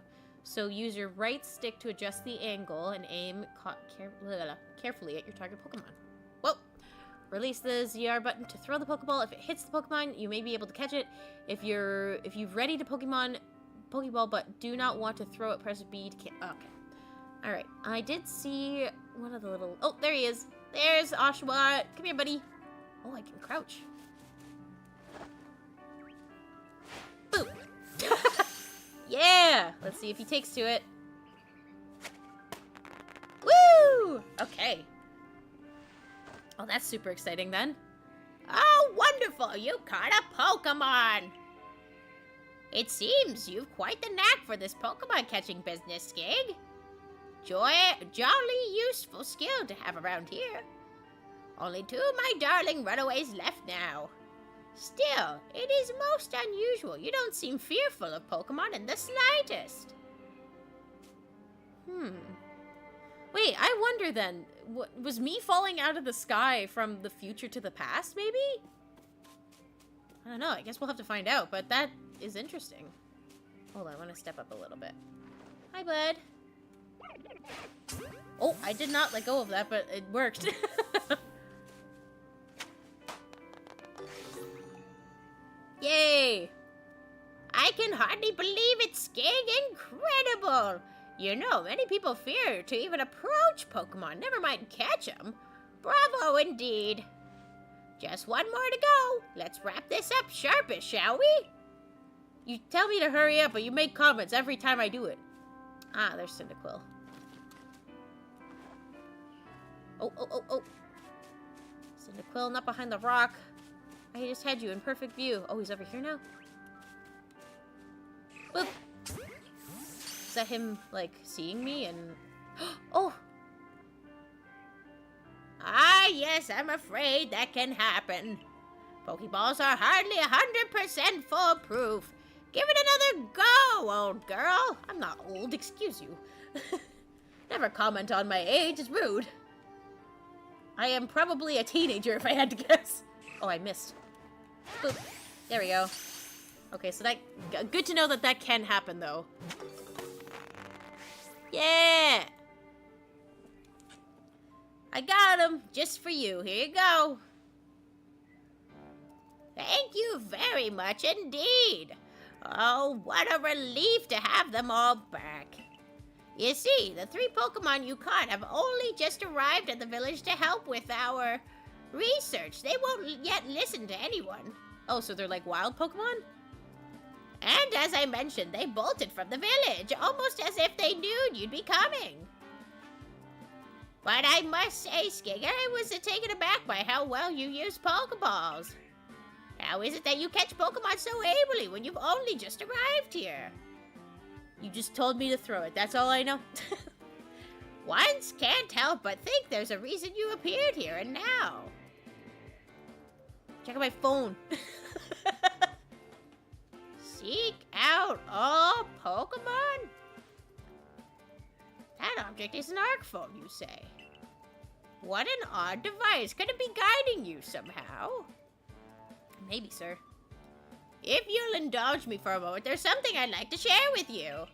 So use your right stick to adjust the angle and aim carefully at your target Pokemon. Whoa! Release the ZR button to throw the Pokeball. If it hits the Pokemon, you may be able to catch it. If you've readied a Pokeball but do not want to throw it, press B to okay. Alright, I did see one of the little... Oh, there he is. There's Oshawott. Come here, buddy. Oh, I can crouch. Boop. Yeah! Let's see if he takes to it. Woo! Okay. Oh, that's super exciting then. Oh, wonderful! You caught a Pokemon! It seems you've quite the knack for this Pokemon catching business, Skig. Jolly useful skill to have around here. Only 2 of my darling runaways left now. Still, it is most unusual. You don't seem fearful of Pokemon in the slightest. Wait, I wonder then, was me falling out of the sky from the future to the past, maybe? I don't know, I guess we'll have to find out, but that is interesting. Hold on, I want to step up a little bit. Hi, bud. Oh, I did not let go of that, but it worked. Yay! I can hardly believe it, Skig. Incredible! You know, many people fear to even approach Pokemon, never mind catch them. Bravo, indeed. Just one more to go. Let's wrap this up sharpish, shall we? You tell me to hurry up, but you make comments every time I do it. Ah, there's Cyndaquil. Oh. Cyndaquil, not behind the rock. I just had you in perfect view. Oh, he's over here now? Boop. Is that him, like, seeing me and... Oh! Ah, yes, I'm afraid that can happen. Pokeballs are hardly 100% foolproof. Give it another go, old girl. I'm not old, excuse you. Never comment on my age, it's rude. I am probably a teenager if I had to guess. Oh, I missed. Boop. There we go. Okay, so that... Good to know that that can happen, though. Yeah! I got him, just for you. Here you go. Thank you very much indeed. Oh, what a relief to have them all back. You see, the 3 Pokemon you caught have only just arrived at the village to help with our research. They won't yet listen to anyone. Oh, so they're like wild Pokemon? And as I mentioned, they bolted from the village, almost as if they knew you'd be coming. But I must say, Skig, I was taken aback by how well you use Pokeballs. How is it that you catch Pokemon so ably when you've only just arrived here? You just told me to throw it, that's all I know. Once can't help but think there's a reason you appeared here and now. Check out my phone. Seek out all Pokemon? That object is an ARC phone, you say? What an odd device. Could it be guiding you somehow? Maybe, sir. If you'll indulge me for a moment, there's something I'd like to share with you.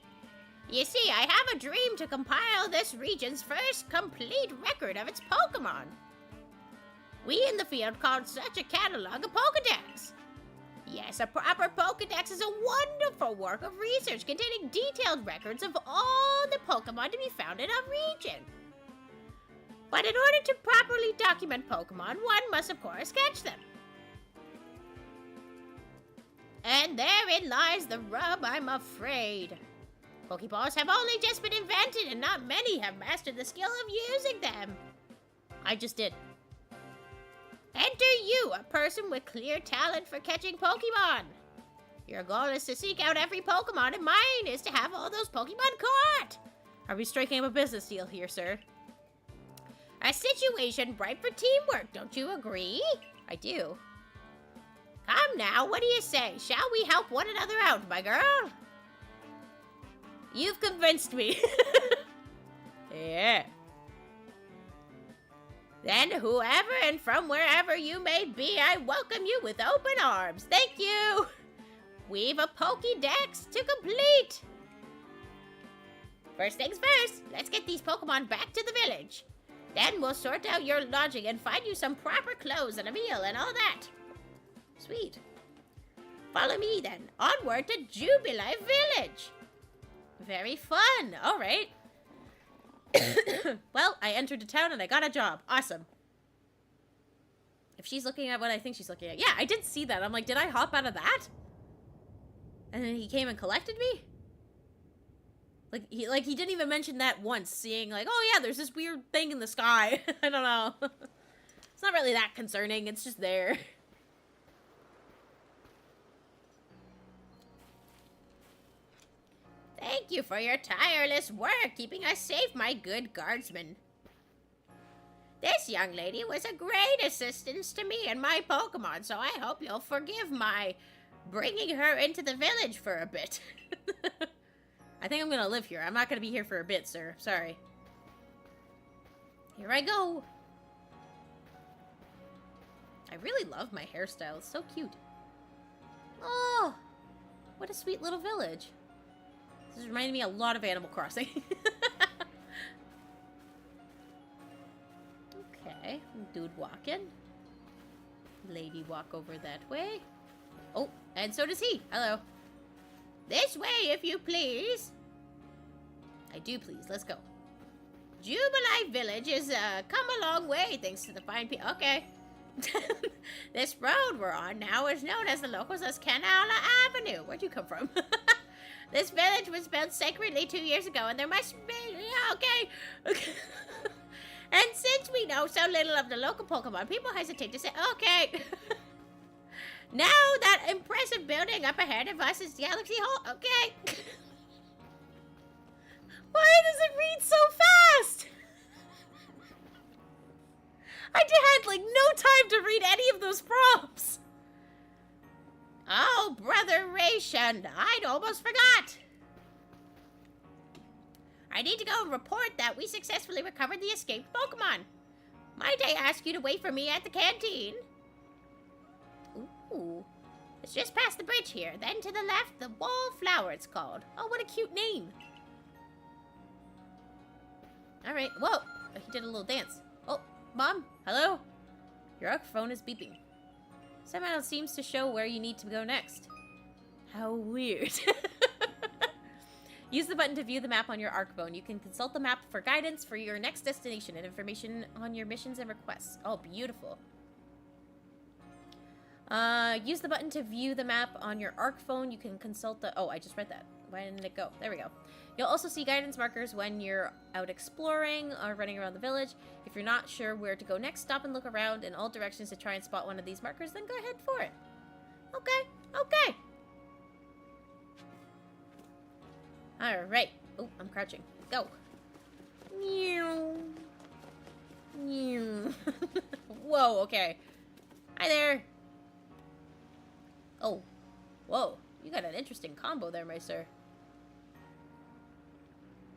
You see, I have a dream to compile this region's first complete record of its Pokemon. We in the field called such a catalog a Pokedex. Yes, a proper Pokedex is a wonderful work of research containing detailed records of all the Pokemon to be found in a region. But in order to properly document Pokemon, one must of course catch them. And therein lies the rub, I'm afraid. Pokeballs have only just been invented, and not many have mastered the skill of using them. I just did. Enter you, a person with clear talent for catching Pokemon. Your goal is to seek out every Pokemon, and mine is to have all those Pokemon caught. Are we striking up a business deal here, sir? A situation ripe for teamwork, don't you agree? I do. Come now, what do you say? Shall we help one another out, my girl? You've convinced me. Yeah. Then whoever and from wherever you may be, I welcome you with open arms. Thank you. We've a Pokédex to complete. First things first, let's get these Pokemon back to the village. Then we'll sort out your lodging and find you some proper clothes and a meal and all that. Sweet. Follow me then. Onward to Jubilee Village. Very fun. All right. Well, I entered the town and I got a job. Awesome. If she's looking at what I think she's looking at. Yeah, I did see that. I'm like, did I hop out of that? And then he came and collected me? Like he didn't even mention that once, seeing like, oh yeah, there's this weird thing in the sky. I don't know. It's not really that concerning. It's just there. Thank you for your tireless work keeping us safe, my good guardsman. This young lady was a great assistance to me and my Pokemon, so I hope you'll forgive my bringing her into the village for a bit. I think I'm gonna live here. I'm not gonna be here for a bit, sir. Sorry. Here I go. I really love my hairstyle. It's so cute. Oh, what a sweet little village. This is reminding me a lot of Animal Crossing. Okay, dude walking. Lady walk over that way. Oh, and so does he. Hello. This way, if you please. I do please. Let's go. Jubilee Village has come a long way thanks to the fine people. Okay. This road we're on now is known as the locals as Canala Avenue. Where'd you come from? This village was built sacredly 2 years ago, and there must be... Okay. And since we know so little of the local Pokemon, people hesitate to say, okay. Now that impressive building up ahead of us is Galaxy Hall. Okay. Why does it read so fast? I had like no time to read any of those prompts. Oh, Brother Ration, I'd almost forgot. I need to go and report that we successfully recovered the escaped Pokemon. Might I ask you to wait for me at the canteen? Ooh. It's just past the bridge here. Then to the left, the Wallflower it's called. Oh, what a cute name. All right. Whoa. He did a little dance. Oh, Mom. Hello? Your Arc phone is beeping. Somehow it seems to show where you need to go next. How weird. Use the button to view the map on your Arc phone. You can consult the map for guidance for your next destination and information on your missions and requests. Oh, beautiful. Use the button to view the map on your Arc phone. You can consult the... Oh, I just read that. Why didn't it go? There we go. You'll also see guidance markers when you're out exploring or running around the village. If you're not sure where to go next, stop and look around in all directions to try and spot one of these markers, then go ahead for it. Okay. Alright. Oh, I'm crouching. Go. Meow. Meow. Whoa, okay. Hi there. Oh. Whoa. You got an interesting combo there, my sir.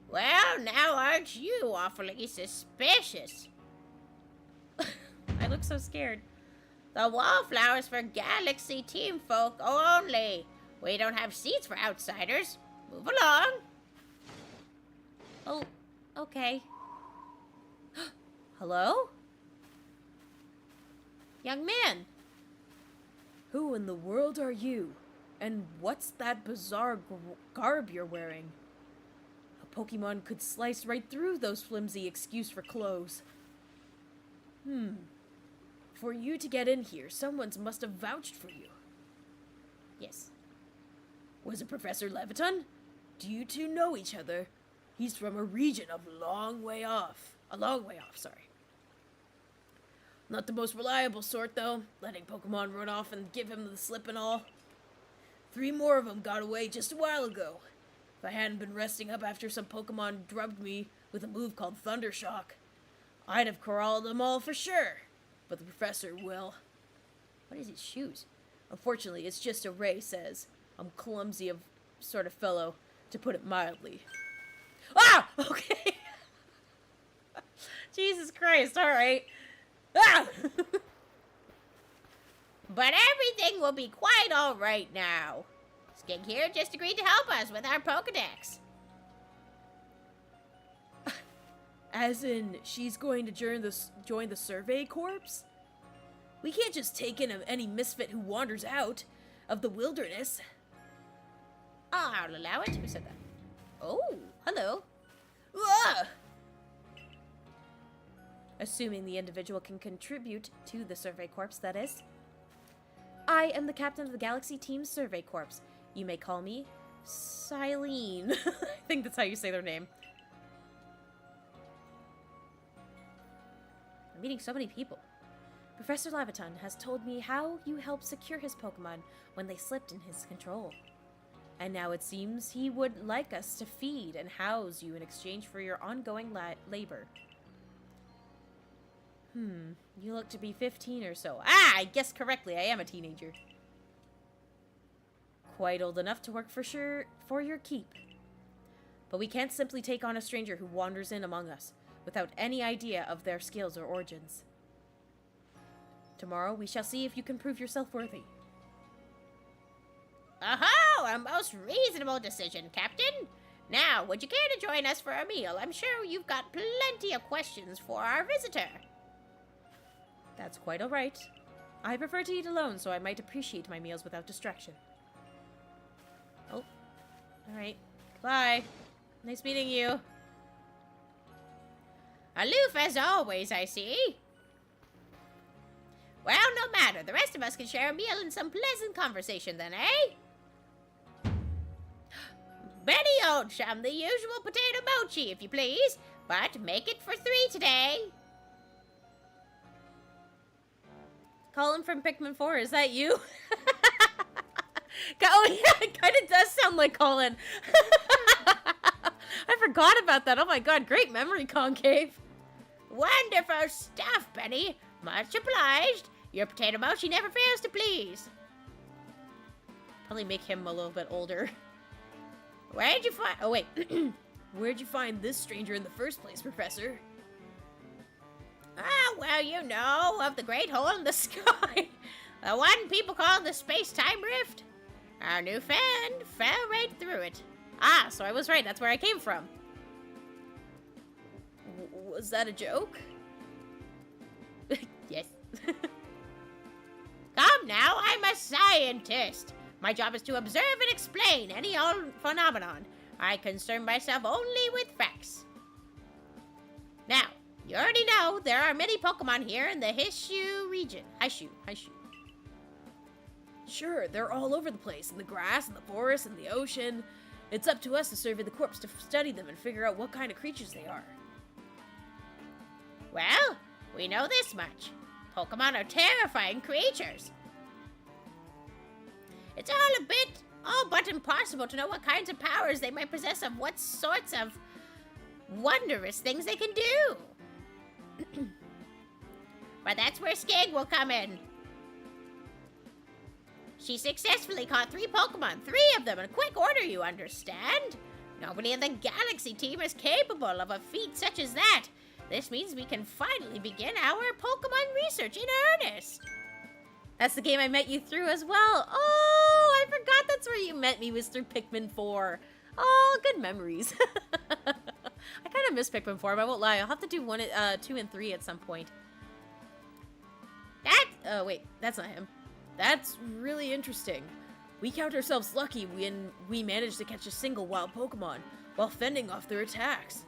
Well, now aren't you awfully suspicious? I look so scared. The Wallflower's for Galaxy Team folk only. We don't have seats for outsiders. Move along. Oh, okay. Hello? Young man. Who in the world are you? And what's that bizarre garb you're wearing? A Pokemon could slice right through those flimsy excuse for clothes. For you to get in here, someone must have vouched for you. Yes. Was it Professor Leviton? Do you two know each other? He's from a region a long way off, sorry. Not the most reliable sort, though, letting Pokemon run off and give him the slip and all. 3 more of them got away just a while ago. If I hadn't been resting up after some Pokemon drubbed me with a move called Thunder Shock, I'd have corralled them all for sure. But the professor will. What is his shoes? Unfortunately, it's just a Ray says. I'm clumsy of sort of fellow, to put it mildly. Ah! Okay. Jesus Christ, alright. Ah! But everything will be quite alright now. Skink here just agreed to help us with our Pokedex. As in, she's going to join the Survey Corps? We can't just take in any misfit who wanders out of the wilderness. I'll allow it. Who said that? Oh, hello. Ah! Assuming the individual can contribute to the Survey Corps, that is. I am the captain of the Galaxy Team's Survey Corps. You may call me Silene. I think that's how you say their name. I'm meeting so many people. Professor Labaton has told me how you helped secure his Pokemon when they slipped in his control. And now it seems he would like us to feed and house you in exchange for your ongoing labor. You look to be 15 or so. Ah, I guessed correctly. I am a teenager. Quite old enough to work for your keep. But we can't simply take on a stranger who wanders in among us without any idea of their skills or origins. Tomorrow we shall see if you can prove yourself worthy. Oh, a most reasonable decision, Captain. Now, would you care to join us for a meal? I'm sure you've got plenty of questions for our visitor. That's quite all right. I prefer to eat alone, so I might appreciate my meals without distraction. Oh, all right. Bye. Nice meeting you. Aloof as always, I see. Well, no matter. The rest of us can share a meal and some pleasant conversation then, eh? Benny, old chum, the usual potato mochi, if you please. But make it for 3 today. Colin from Pikmin 4, is that you? Oh, yeah, it kind of does sound like Colin. I forgot about that. Oh my god, great memory, Concave. Wonderful stuff, Benny. Much obliged. Your potato mochi never fails to please. Probably make him a little bit older. Where'd you find... Oh, wait. Where'd you find this stranger in the first place, Professor? Ah, well, you know, of the great hole in the sky. The one people call the space-time rift. Our new friend fell right through it. Ah, so I was right. That's where I came from. Was that a joke? Yes. Come now, I'm a scientist. My job is to observe and explain any old phenomenon. I concern myself only with facts. Now, you already know there are many Pokemon here in the Hishu region. Hishu. Sure, they're all over the place, in the grass, in the forest, in the ocean. It's up to us to survey the corps to study them and figure out what kind of creatures they are. Well, we know this much. Pokemon are terrifying creatures. It's all but impossible to know what kinds of powers they might possess of what sorts of wondrous things they can do. But that's where Skig will come in. She successfully caught 3 Pokemon, 3 of them in quick order, you understand? Nobody in the Galaxy team is capable of a feat such as that. This means we can finally begin our Pokemon research in earnest. That's the game I met you through as well. Oh, I forgot that's where you met me, was through Pikmin 4. Oh, good memories. I kind of miss Pikmin 4, but I won't lie. I'll have to do 2 and 3 at some point. Oh, wait, that's not him. That's really interesting. We count ourselves lucky when we managed to catch a single wild Pokemon while fending off their attacks.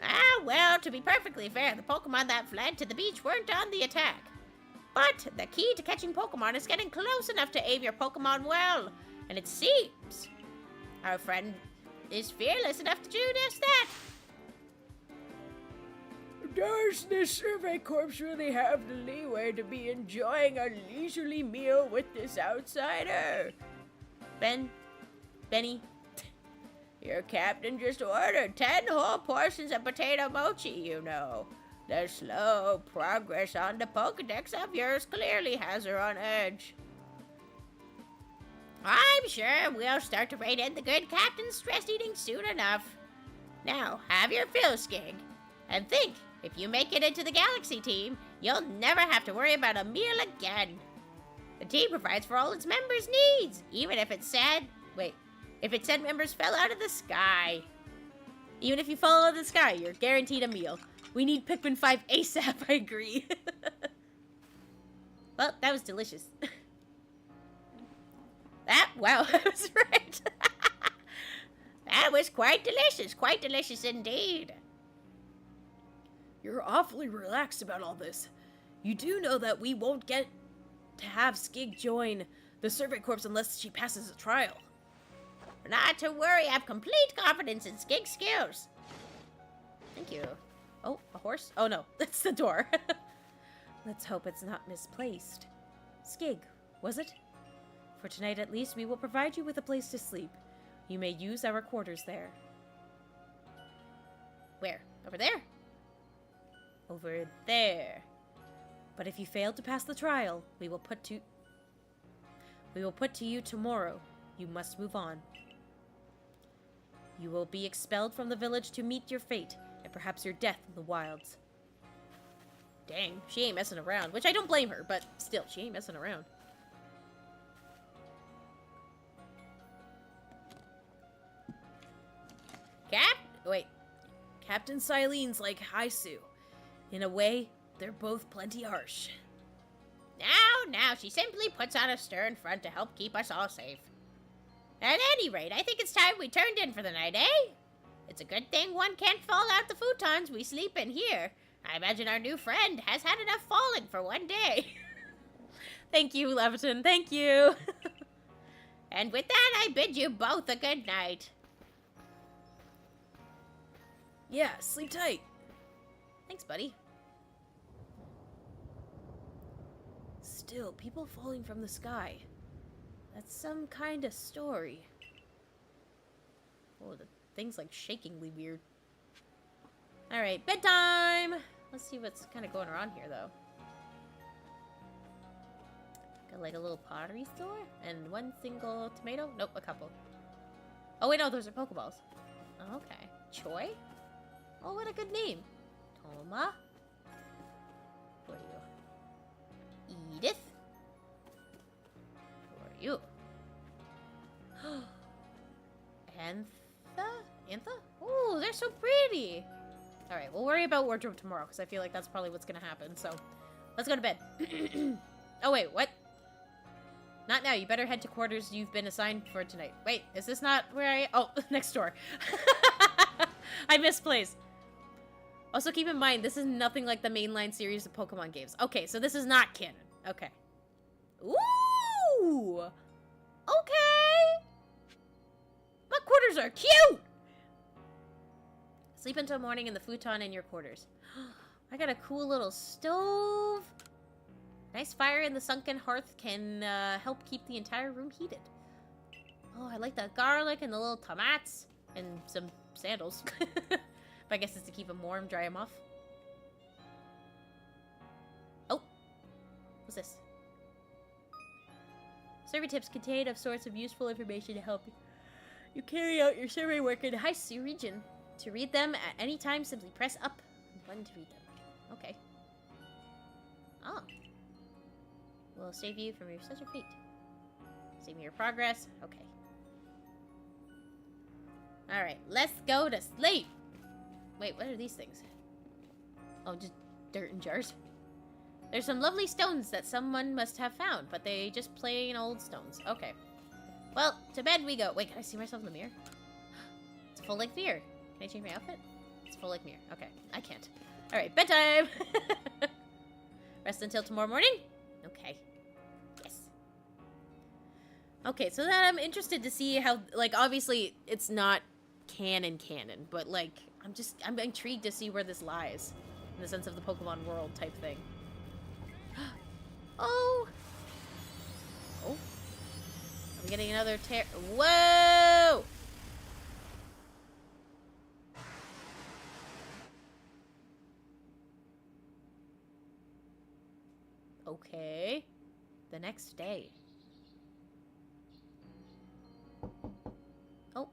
Ah, well, to be perfectly fair, the Pokemon that fled to the beach weren't on the attack. But the key to catching Pokemon is getting close enough to aim your Pokemon well. And it seems our friend is fearless enough to do just that. Does this Survey Corps really have the leeway to be enjoying a leisurely meal with this outsider? Benny, your captain just ordered 10 whole portions of potato mochi, you know. The slow progress on the Pokedex of yours clearly has her on edge. I'm sure we'll start to rein in the good captain's stress eating soon enough. Now, have your fill, Skig. And think, if you make it into the Galaxy team, you'll never have to worry about a meal again. The team provides for all its members' needs, even if it said... Wait, if it said members fell out of the sky. Even if you follow the sky, you're guaranteed a meal. We need Pikmin 5 ASAP, I agree. Well, that was delicious. Wow, I was right. That was quite delicious indeed. You're awfully relaxed about all this. You do know that we won't get to have Skig join the Survey Corps unless she passes a trial. Not to worry, I have complete confidence in Skig's skills. Thank you. Oh, a horse? Oh no, that's the door. Let's hope it's not misplaced. Skig, was it? For tonight at least, we will provide you with a place to sleep. You may use our quarters there. Where? Over there? Over there. But if you fail to pass the trial, we will put to you tomorrow. You must move on. You will be expelled from the village to meet your fate, and perhaps your death in the wilds. Dang, she ain't messing around. Which I don't blame her, but still, she ain't messing around. Captain Silene's like Haisu. In a way, they're both plenty harsh. Now, she simply puts on a stern front to help keep us all safe. At any rate, I think it's time we turned in for the night, eh? It's a good thing one can't fall out the futons we sleep in here. I imagine our new friend has had enough falling for one day. Thank you, Leviton. Thank you. And with that, I bid you both a good night. Yeah, sleep tight. Thanks, buddy. Still, people falling from the sky. That's some kind of story. Oh, the thing's like shakingly weird. Alright, bedtime! Let's see what's kind of going around here, though. Got like a little pottery store? And one single tomato? Nope, a couple. Oh, wait, no, those are Pokeballs. Okay. Choi? Oh, what a good name. Toma. Who are you? Edith. Who are you? Antha? Oh, they're so pretty. Alright, we'll worry about wardrobe tomorrow, because I feel like that's probably what's going to happen. So, let's go to bed. Oh, wait, what? Not now. You better head to quarters you've been assigned for tonight. Wait, is this not where I... Oh, next door. I misplaced. Also, keep in mind, this is nothing like the mainline series of Pokemon games. Okay, so this is not canon. Okay. Ooh! Okay! My quarters are cute! Sleep until morning in the futon in your quarters. I got a cool little stove. Nice fire in the sunken hearth can help keep the entire room heated. Oh, I like the garlic and the little tomats. And some sandals. But I guess it's to keep them warm, dry them off. Oh! What's this? Survey tips contain of sorts of useful information to help you carry out your survey work in the Haisu region. To read them at any time, simply press up and button to read them. Okay. Oh. Will save you from your such a fate. Save me your progress. Okay. Alright, let's go to sleep. Wait, what are these things? Oh, just dirt and jars. There's some lovely stones that someone must have found, but they just plain old stones. Okay. Well, to bed we go. Wait, can I see myself in the mirror? It's a full-length mirror. Can I change my outfit? It's a full-length mirror. Okay, I can't. Alright, bedtime! Rest until tomorrow morning? Okay. Yes. Okay, so then I'm interested to see how, like, obviously it's not canon, but, like, I'm intrigued to see where this lies. In the sense of the Pokemon world type thing. Oh! Oh? Are we getting another Whoa! Okay. The next day. Oh.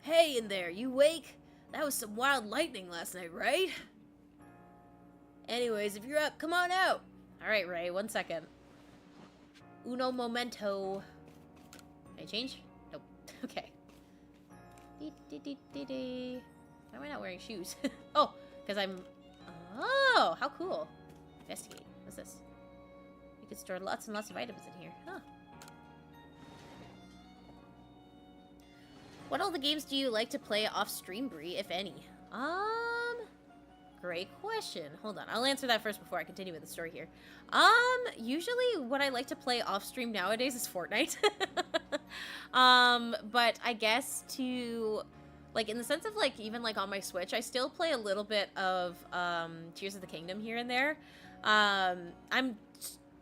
Hey in there, you wake? That was some wild lightning last night, right? Anyways, if you're up, come on out. Alright, Ray, 1 second. Uno momento. Can I change? Nope. Okay. Why am I not wearing shoes? Oh, because I'm... Oh, how cool. Investigate. What's this? You could store lots and lots of items in here. Huh. What all the games do you like to play off stream, Brie, if any? Great question. Hold on. I'll answer that first before I continue with the story here. Usually what I like to play off stream nowadays is Fortnite. But I guess to, like, in the sense of, like, even, like, on my Switch, I still play a little bit of, Tears of the Kingdom here and there. I'm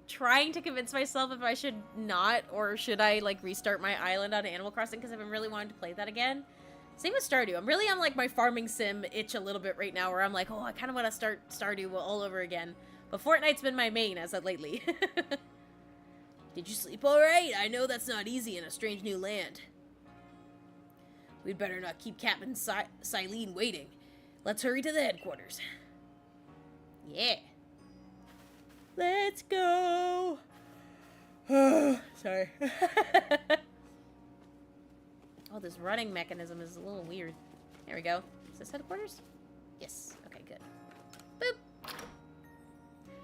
trying to convince myself if I should not, or should I, like, restart my island on Animal Crossing, because I've been really wanting to play that again. Same with Stardew. I'm really on, like, my farming sim itch a little bit right now, where I'm like, oh, I kind of want to start Stardew all over again. But Fortnite's been my main as of lately. Did you sleep all right? I know that's not easy in a strange new land. We'd better not keep Captain Silene waiting. Let's hurry to the headquarters. Yeah. Let's go. Sorry. Oh, this running mechanism is a little weird. There we go. Is this headquarters? Yes. Okay, good. Boop.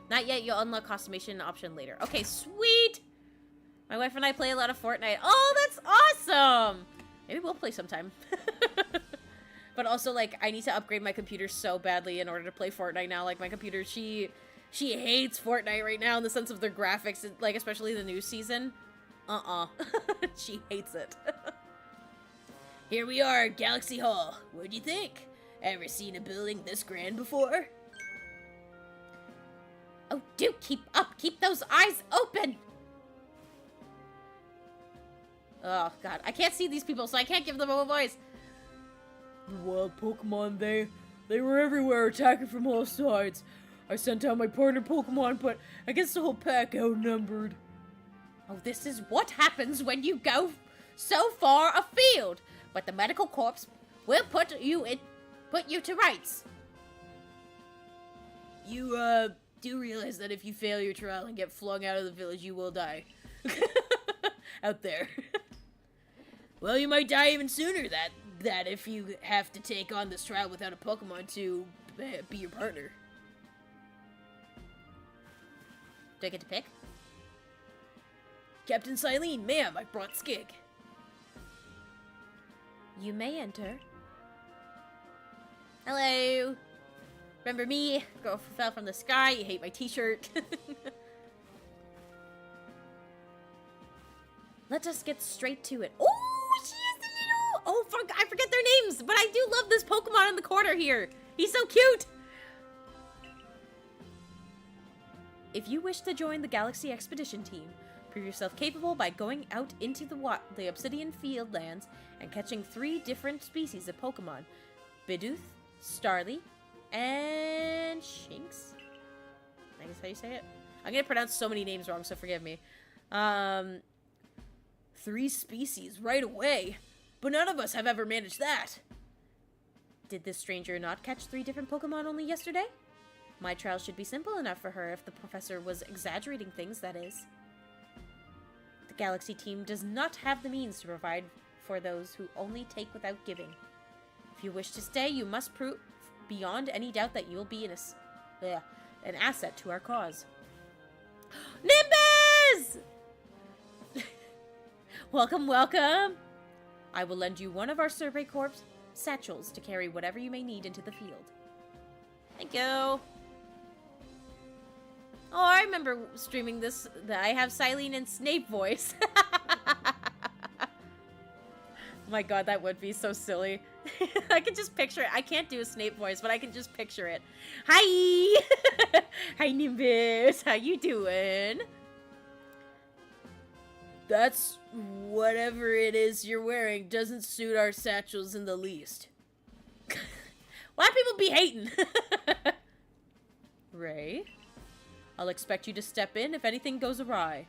Not yet. You'll unlock customization option later. Okay, sweet. My wife and I play a lot of Fortnite. Oh, that's awesome. Maybe we'll play sometime. But also, like, I need to upgrade my computer so badly in order to play Fortnite now. Like, my computer, she hates Fortnite right now in the sense of their graphics, like, especially the new season. She hates it. Here we are at Galaxy Hall. What'd you think? Ever seen a building this grand before? Oh, do keep up. Keep those eyes open. Oh, God. I can't see these people, so I can't give them a voice. The wild Pokemon, they were everywhere, attacking from all sides. I sent out my partner Pokemon, but I guess the whole pack outnumbered. Oh, this is what happens when you go so far afield. But the medical corps will put you to rights. You, do realize that if you fail your trial and get flung out of the village, you will die. Out there. Well, you might die even sooner that if you have to take on this trial without a Pokemon to be your partner. Do I get to pick? Captain Silene, ma'am, I brought Skig. You may enter. Hello. Remember me? Girl fell from the sky. You hate my t-shirt. Let us get straight to it. Oh, she is the little... Oh, fuck, I forget their names. But I do love this Pokemon in the corner here. He's so cute. If you wish to join the Galaxy Expedition team, prove yourself capable by going out into the Obsidian Fieldlands and catching 3 different species of Pokemon. Bidoof, Starly, and Shinx? I guess how you say it? I'm gonna pronounce so many names wrong, so forgive me. 3 species right away? But none of us have ever managed that. Did this stranger not catch 3 different Pokemon only yesterday? My trial should be simple enough for her if the professor was exaggerating things, that is. The Galaxy team does not have the means to provide for those who only take without giving. If you wish to stay, you must prove beyond any doubt that you'll be an asset to our cause. Nimbus! Welcome, welcome! I will lend you one of our Survey Corps satchels to carry whatever you may need into the field. Thank you! Oh, I remember streaming this. I have Silene and Snape voice. Oh my god, that would be so silly. I can just picture it. I can't do a Snape voice, but I can just picture it. Hi! Hi, Nimbus. How you doing? That's whatever it is you're wearing doesn't suit our satchels in the least. Why do people be hating? Ray? I'll expect you to step in if anything goes awry.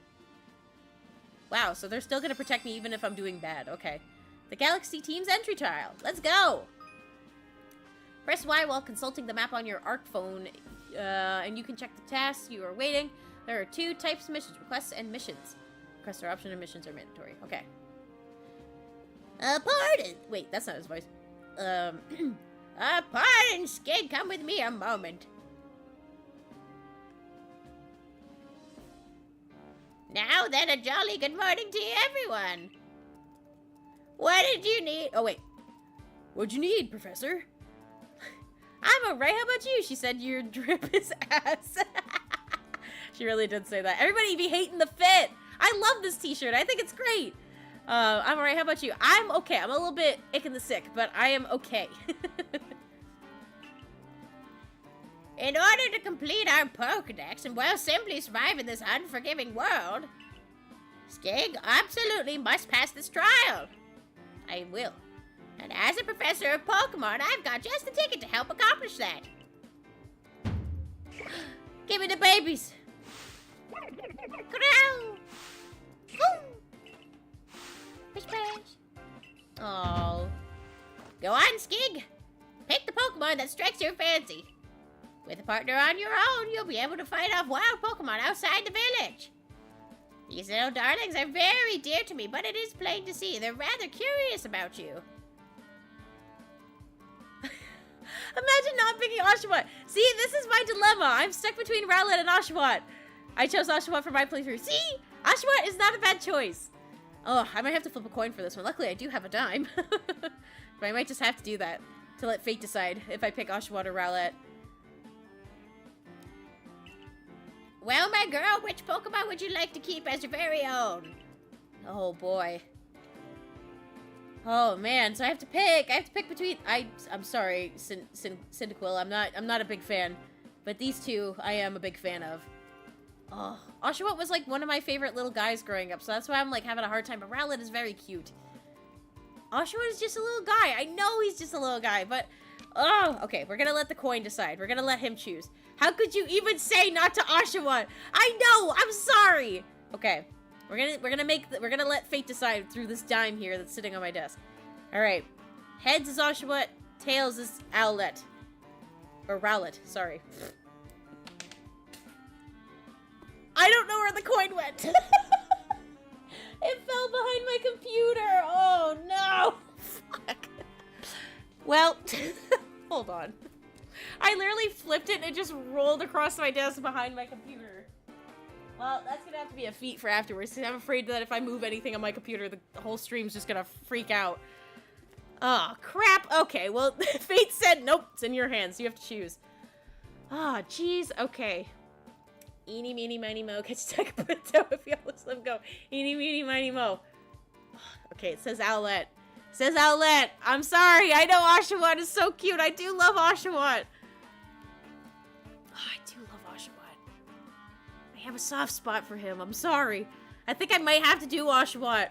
Wow, so they're still gonna protect me even if I'm doing bad. Okay. The Galaxy team's entry trial. Let's go! Press Y while consulting the map on your ARC phone, and you can check the tasks you are waiting. There are 2 types of missions, requests and missions. Requests are optional and missions are mandatory. Okay. Pardon. Wait, that's not his voice. Pardon, Skid. Come with me a moment. Now then, a jolly good morning to everyone. What did you need? Oh, wait. What'd you need, Professor? I'm alright, how about you? She said your drip is ass. She really did say that. Everybody be hating the fit. I love this t-shirt. I think it's great. I'm alright, how about you? I'm okay. I'm a little bit ick in the sick, but I am okay. In order to complete our Pokedex and, well, simply survive in this unforgiving world, Skig absolutely must pass this trial. I will. And as a professor of Pokemon, I've got just the ticket to help accomplish that. Give me the babies. Growl. Pish pash. Oh. Go on, Skig. Pick the Pokemon that strikes your fancy. With a partner on your own, you'll be able to fight off wild Pokemon outside the village. These little darlings are very dear to me, but it is plain to see they're rather curious about you. Imagine not picking Oshawott. See, this is my dilemma. I'm stuck between Rowlet and Oshawott. I chose Oshawott for my playthrough. See? Oshawott is not a bad choice. Oh, I might have to flip a coin for this one. Luckily, I do have a dime. But I might just have to do that to let fate decide if I pick Oshawott or Rowlet. Well, my girl, which Pokemon would you like to keep as your very own? Oh, boy. Oh, man. So I have to pick. I have to pick between... I'm sorry, Cyndaquil. I'm not a big fan. But these two, I am a big fan of. Oh, Oshawott was, like, one of my favorite little guys growing up. So that's why I'm, like, having a hard time. But Rowlet is very cute. Oshawott is just a little guy. I know he's just a little guy, but... Oh, okay. We're gonna let the coin decide. We're gonna let him choose. How could you even say not to Oshawott? I know. I'm sorry. Okay. We're gonna let fate decide through this dime here that's sitting on my desk. All right. Heads is Oshawott. Tails is Owlette. Or Rowlet. Sorry. I don't know where the coin went. It fell behind my computer. Oh no. Fuck. Well, hold on. I literally flipped it and it just rolled across my desk behind my computer. Well, that's gonna have to be a feat for afterwards. I'm afraid that if I move anything on my computer, the whole stream's just gonna freak out. Oh, crap. Okay, well, fate said, nope, it's in your hands. You have to choose. Ah, jeez. Okay. Eeny, meeny, miny, mo. Catch Tuck Pinto if you let them go. Eeny, meeny, miny, mo. Okay, it says Owlette. It says Owlette. I'm sorry. I know Oshawott is so cute. I do love Oshawott. Oh, I do love Oshawott. I have a soft spot for him. I'm sorry. I think I might have to do Oshawott.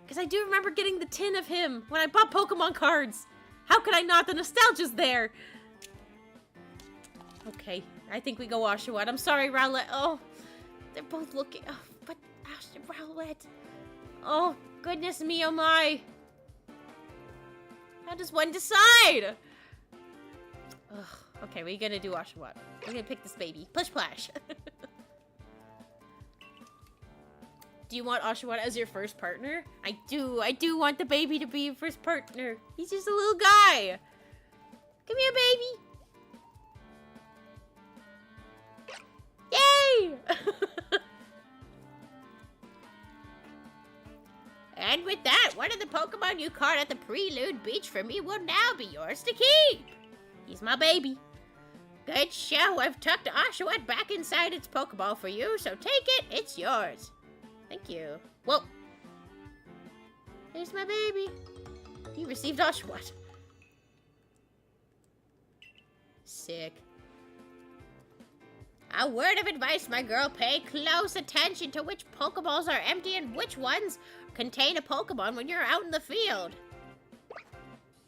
Because I do remember getting the tin of him when I bought Pokemon cards. How could I not? The nostalgia's there. Okay, I think we go Oshawott. I'm sorry, Rowlet. Oh, they're both looking. Oh, but Rowlet. Oh, goodness me, oh my. How does one decide? Ugh. Okay, we're gonna do Oshawott. We're gonna pick this baby. Plush Plash. Do you want Oshawott as your first partner? I do want the baby to be your first partner. He's just a little guy. Come here, baby. Yay! And with that, one of the Pokemon you caught at the Prelude Beach for me will now be yours to keep. He's my baby. Good show. I've tucked Oshawott back inside its Pokeball for you, so take it. It's yours. Thank you. Whoa. There's my baby. You received Oshawott. Sick. A word of advice, my girl. Pay close attention to which Pokeballs are empty and which ones contain a Pokemon when you're out in the field.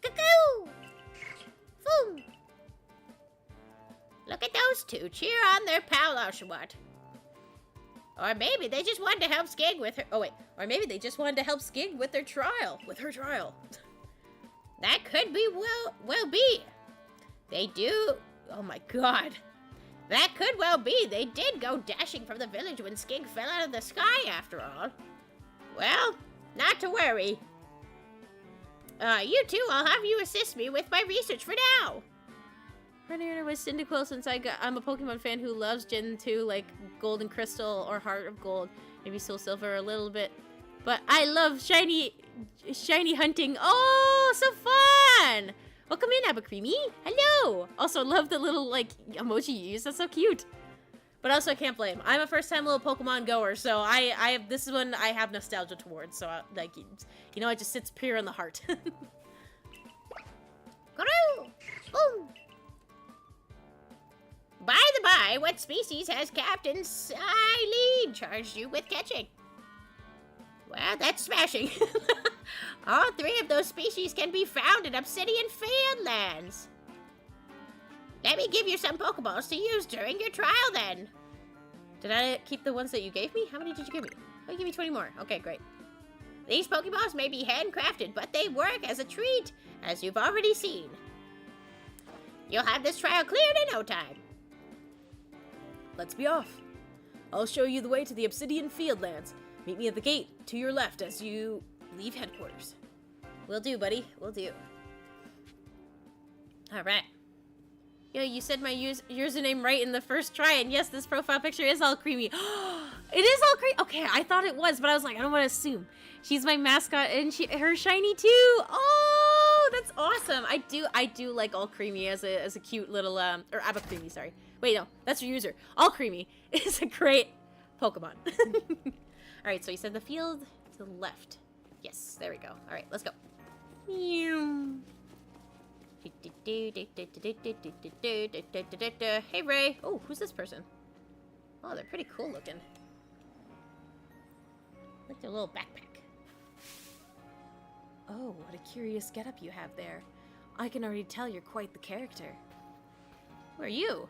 Cuckoo! Boom! Look at those two. Cheer on their pal Oshawott. Or maybe they just wanted to help Skig with her... Oh, wait. Or maybe they just wanted to help Skig with their trial. With her trial. That could be well be. They do... Oh, my God. That could well be. They did go dashing from the village when Skig fell out of the sky, after all. Well, not to worry. You two, I'll have you assist me with my research for now. Running with Cyndaquil since I'm a Pokemon fan who loves Gen 2, like Golden Crystal or Heart of Gold, maybe Soul Silver a little bit. But I love shiny hunting. Oh, so fun! Welcome in, Abacreamy. Hello! Also, love the little, like, emoji you use. That's so cute. But also, I can't blame. I'm a first-time little Pokemon goer, so this is one I have nostalgia towards. So, like, you know, it just sits pure in the heart. Boom! By the by, what species has Captain Silene charged you with catching? Well, that's smashing. All three of those species can be found in Obsidian Fieldlands. Let me give you some Pokeballs to use during your trial, then. Did I keep the ones that you gave me? How many did you give me? Oh, you gave me 20 more. Okay, great. These Pokeballs may be handcrafted, but they work as a treat, as you've already seen. You'll have this trial cleared in no time. Let's be off. I'll show you the way to the Obsidian Fieldlands. Meet me at the gate to your left as you leave headquarters. Will do, buddy. Will do. Alright. Yo, you said my username right in the first try, and yes, this profile picture is all creamy. It is all creamy. Okay, I thought it was, but I was like, I don't want to assume. She's my mascot, and her shiny too. Oh, that's awesome. I do like all creamy as a cute little or Abacreamy, sorry. Wait, no, that's your user. All creamy is a great Pokemon. All right, so you said the field to the left. Yes, there we go. All right, let's go. Hey, Ray. Oh, who's this person? Oh, they're pretty cool looking. Like their little backpack. Oh, what a curious getup you have there. I can already tell you're quite the character. Who are you?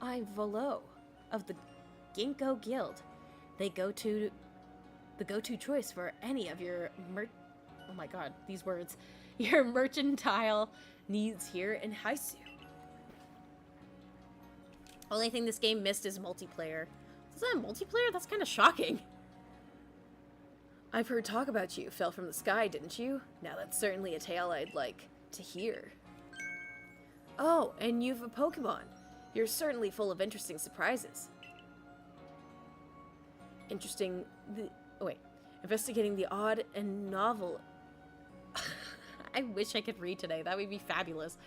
I'm Volo of the Ginkgo Guild. The go-to choice for any of your oh my god, these words. Your mercantile needs here in Haisu. Only thing this game missed is multiplayer. Is that multiplayer? That's kind of shocking. I've heard talk about you. Fell from the sky, didn't you? Now that's certainly a tale I'd like to hear. Oh, and you've a Pokemon. You're certainly full of interesting surprises. Investigating the odd and novel. I wish I could read today. That would be fabulous.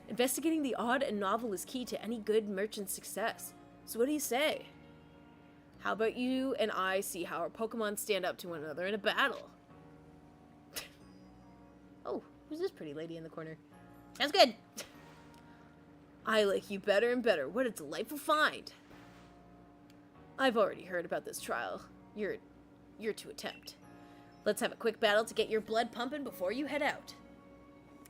Investigating the odd and novel is key to any good merchant's success. So what do you say? How about you and I see how our Pokemon stand up to one another in a battle? Oh, who's this pretty lady in the corner? That's good. I like you better and better. What a delightful find. I've already heard about this trial. You're to attempt. Let's have a quick battle to get your blood pumping before you head out.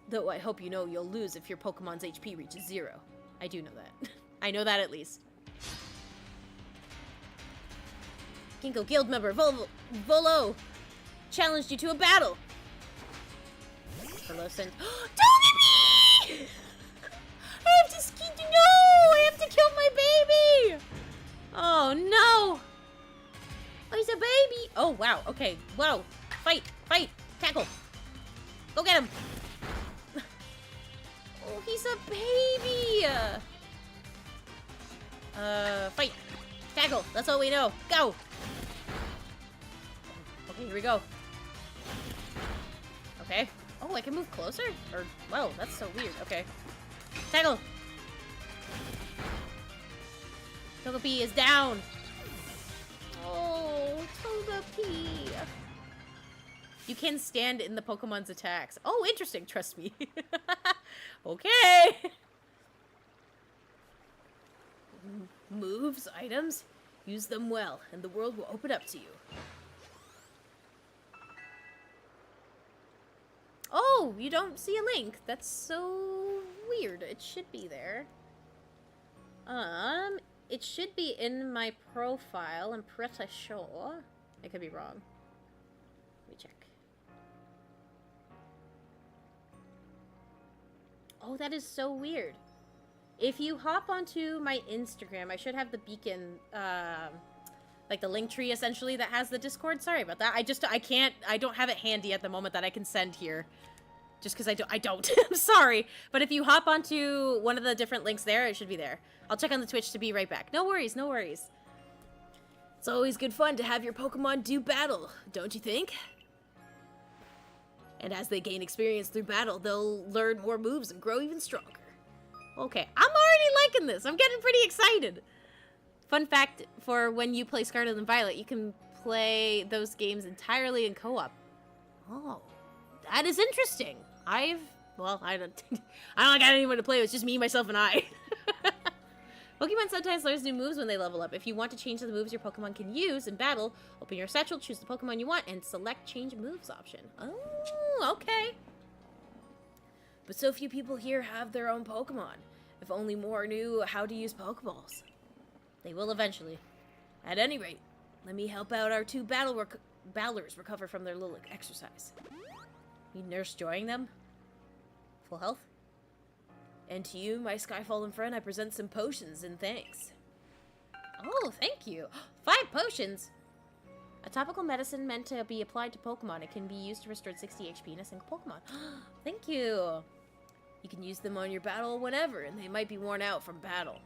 Though I hope you know you'll lose if your Pokemon's HP reaches 0. I do know that. I know that at least. Ginkgo Guild member Volo challenged you to a battle. Volo sent. Don't hit me! I have to no! I have to kill my baby! Oh no! Oh, he's a baby! Oh wow, okay. Whoa. Fight! Fight! Tackle! Go get him! Oh, he's a baby! Fight! Tackle! That's all we know. Go! Okay, here we go. Okay. Oh, I can move closer? Or, whoa, that's so weird. Okay. Tackle! Togepi is down! Oh, Togepi! You can stand in the Pokemon's attacks. Oh, interesting. Trust me. Okay. Moves, items, use them well, and the world will open up to you. Oh, you don't see a link. That's so weird. It should be there. It should be in my profile. I'm pretty sure. I could be wrong. Let me check. Oh, that is so weird. If you hop onto my Instagram, I should have the beacon like the link tree essentially that has the Discord. Sorry about that. I don't have it handy at the moment that I can send here. Just because I don't. I'm sorry. But if you hop onto one of the different links there, it should be there. I'll check on the Twitch to be right back. No worries, no worries. It's always good fun to have your Pokemon do battle, don't you think? And as they gain experience through battle, they'll learn more moves and grow even stronger. Okay, I'm already liking this. I'm getting pretty excited. Fun fact, for when you play Scarlet and Violet, you can play those games entirely in co-op. Oh, that is interesting. Well, I don't got anyone to play with, it's just me, myself, and I. Pokemon sometimes learns new moves when they level up. If you want to change the moves your Pokemon can use in battle, open your satchel, choose the Pokemon you want, and select change moves option. Oh, okay. But so few people here have their own Pokemon. If only more knew how to use Pokeballs. They will eventually. At any rate, let me help out our two battlers recover from their little exercise. Need Nurse joining them? Full health? And to you, my Skyfallen friend, I present some potions in thanks. Oh, thank you. 5 potions! A topical medicine meant to be applied to Pokemon. It can be used to restore 60 HP in a single Pokemon. Thank you. You can use them on your battle whenever, and they might be worn out from battle.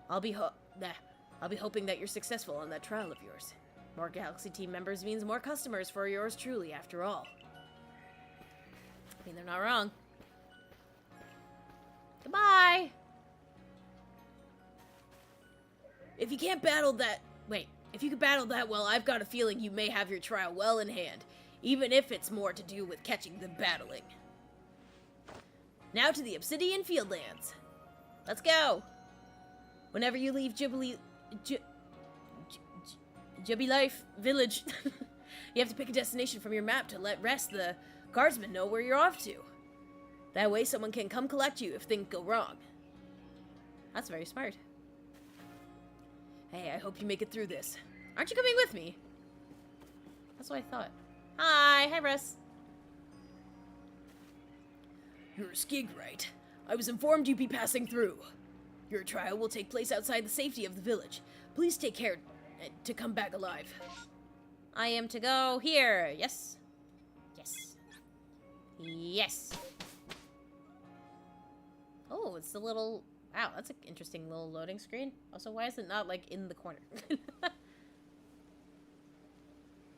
I'll be hoping that you're successful on that trial of yours. More Galaxy team members means more customers for yours truly, after all. I mean, they're not wrong. Goodbye! If you can battle that well, I've got a feeling you may have your trial well in hand, even if it's more to do with catching than battling. Now to the Obsidian Fieldlands. Let's go! Whenever you leave Jubilife Village, you have to pick a destination from your map to let the guardsmen know where you're off to. That way someone can come collect you if things go wrong. That's very smart. Hey, I hope you make it through this. Aren't you coming with me? That's what I thought. Hi Russ. You're a Skig, right? I was informed you'd be passing through. Your trial will take place outside the safety of the village. Please take care to come back alive. I am to go here. Yes. Yes. Yes. Oh, it's the little... Wow, that's an interesting little loading screen. Also, why is it not, like, in the corner?